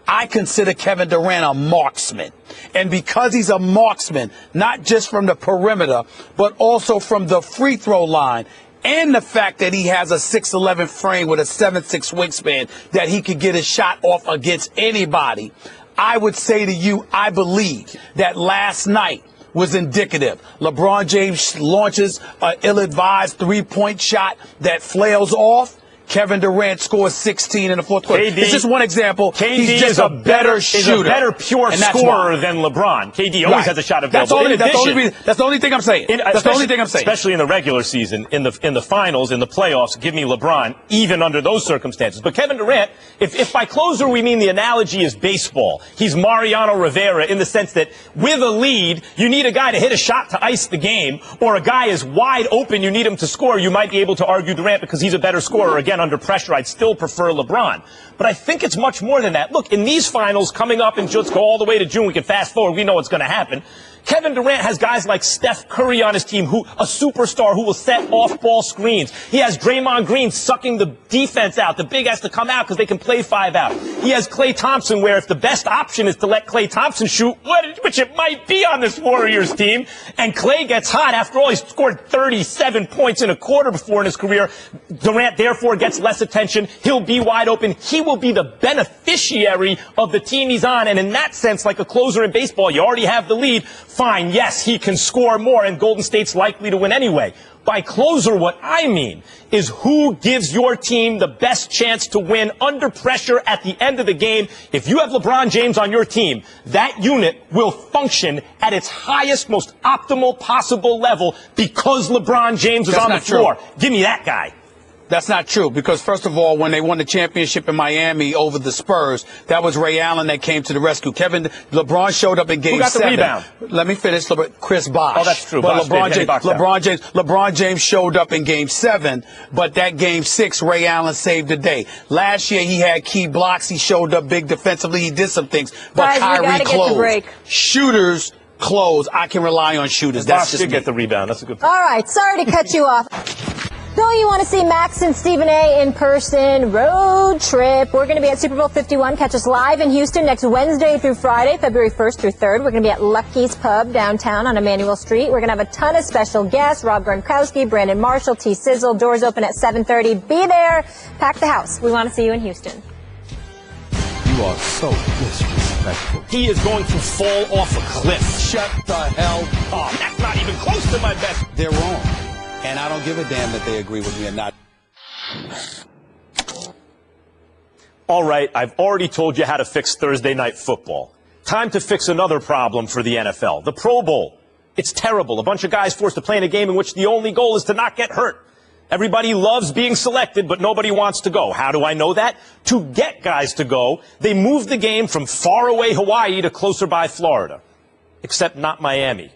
I consider Kevin Durant a marksman. And because he's a marksman, not just from the perimeter, but also from the free throw line, and the fact that he has a 6'11" frame with a 7'6" wingspan that he could get a shot off against anybody, I would say to you, I believe that last night was indicative. LeBron James launches an ill-advised three-point shot that flails off. Kevin Durant scores 16 in the fourth quarter. KD, it's just one example. KD He's just a better shooter. Is a better pure scorer than LeBron. KD always has a shot available. That's the only thing I'm saying. That's the only thing I'm saying. Especially in the regular season, in the finals, in the playoffs, give me LeBron, even under those circumstances. But Kevin Durant, if by closer we mean the analogy is baseball, he's Mariano Rivera in the sense that with a lead, you need a guy to hit a shot to ice the game, or a guy is wide open, you need him to score. You might be able to argue Durant because he's a better scorer. Again, under pressure, I'd still prefer LeBron. But I think it's much more than that. Look, in these finals coming up, and let's go all the way to June, we can fast forward, we know what's going to happen. Kevin Durant has guys like Steph Curry on his team, a superstar who will set off-ball screens. He has Draymond Green sucking the defense out. The big has to come out because they can play 5 out. He has Klay Thompson, where if the best option is to let Klay Thompson shoot, which it might be on this Warriors team, and Klay gets hot. After all, he's scored 37 points in a quarter before in his career. Durant, therefore, gets less attention. He'll be wide open. He will be the beneficiary of the team he's on. And in that sense, like a closer in baseball, you already have the lead. Fine, yes, he can score more, and Golden State's likely to win anyway. By closer, what I mean is who gives your team the best chance to win under pressure at the end of the game. If you have LeBron James on your team, that unit will function at its highest, most optimal possible level because LeBron James is on the floor. Give me that guy. That's not true, because first of all, when they won the championship in Miami over the Spurs, that was Ray Allen that came to the rescue. LeBron showed up in Game 7. Who got the rebound? Let me finish. Chris Bosh. Oh, that's true. But Bosh LeBron James showed up in Game 7, but that Game 6, Ray Allen saved the day. Last year, he had key blocks. He showed up big defensively. He did some things. But Guys, Kyrie closed. Shooters close. I can rely on shooters. That's just me. Get the rebound. That's a good point. All right, sorry to cut you off. Don't you want to see Max and Stephen A. in person? Road trip. We're going to be at Super Bowl 51. Catch us live in Houston next Wednesday through Friday, February 1st through 3rd. We're going to be at Lucky's Pub downtown on Emmanuel Street. We're going to have a ton of special guests. Rob Gronkowski, Brandon Marshall, T. Sizzle. Doors open at 7:30. Be there. Pack the house. We want to see you in Houston. You are so disrespectful. He is going to fall off a cliff. Shut the hell up. That's not even close to my best. They're wrong. And I don't give a damn that they agree with me or not. All right, I've already told you how to fix Thursday night football. Time to fix another problem for the NFL, the Pro Bowl. It's terrible. A bunch of guys forced to play in a game in which the only goal is to not get hurt. Everybody loves being selected, but nobody wants to go. How do I know that? To get guys to go, they moved the game from far away Hawaii to closer by Florida. Except not Miami,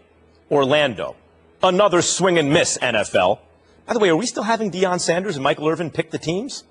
Orlando. Another swing and miss, NFL. By the way, are we still having Deion Sanders and Michael Irvin pick the teams?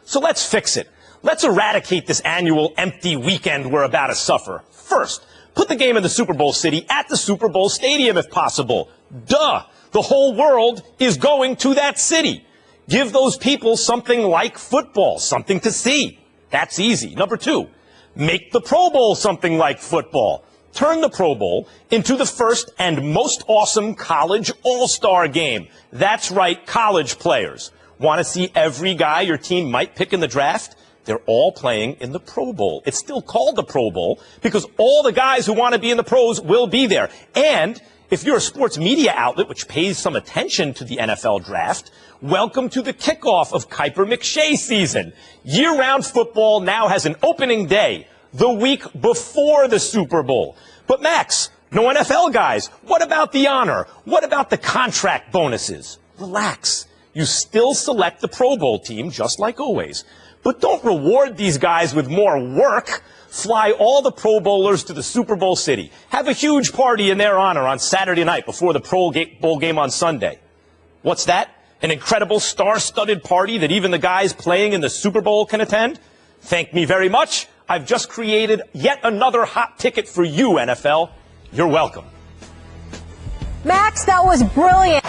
So let's fix it. Let's eradicate this annual empty weekend we're about to suffer. First, put the game in the Super Bowl city at the Super Bowl stadium if possible. Duh! The whole world is going to that city. Give those people something like football, something to see. That's easy. Number two, make the Pro Bowl something like football. Turn the Pro Bowl into the first and most awesome college all-star game. That's right, college players. Want to see every guy your team might pick in the draft? They're all playing in the Pro Bowl. It's still called the Pro Bowl because all the guys who want to be in the pros will be there. And if you're a sports media outlet which pays some attention to the NFL draft, welcome to the kickoff of Kiper McShay season. Year-round football now has an opening day, the week before the Super Bowl. But Max, no NFL guys. What about the honor? What about the contract bonuses? Relax. You still select the Pro Bowl team, just like always. But don't reward these guys with more work. Fly all the Pro Bowlers to the Super Bowl city. Have a huge party in their honor on Saturday night before the Pro Bowl game on Sunday. What's that? An incredible star-studded party that even the guys playing in the Super Bowl can attend? Thank me very much. I've just created yet another hot ticket for you, NFL. You're welcome. Max, that was brilliant.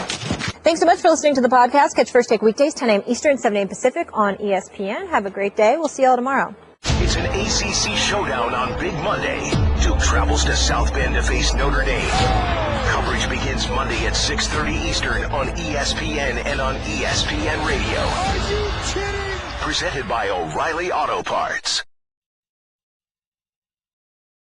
Thanks so much for listening to the podcast. Catch First Take weekdays, 10 a.m. Eastern, 7 a.m. Pacific on ESPN. Have a great day. We'll see you all tomorrow. It's an ACC showdown on Big Monday. Duke travels to South Bend to face Notre Dame. Coverage begins Monday at 6:30 Eastern on ESPN and on ESPN Radio. Are you kidding? Presented by O'Reilly Auto Parts.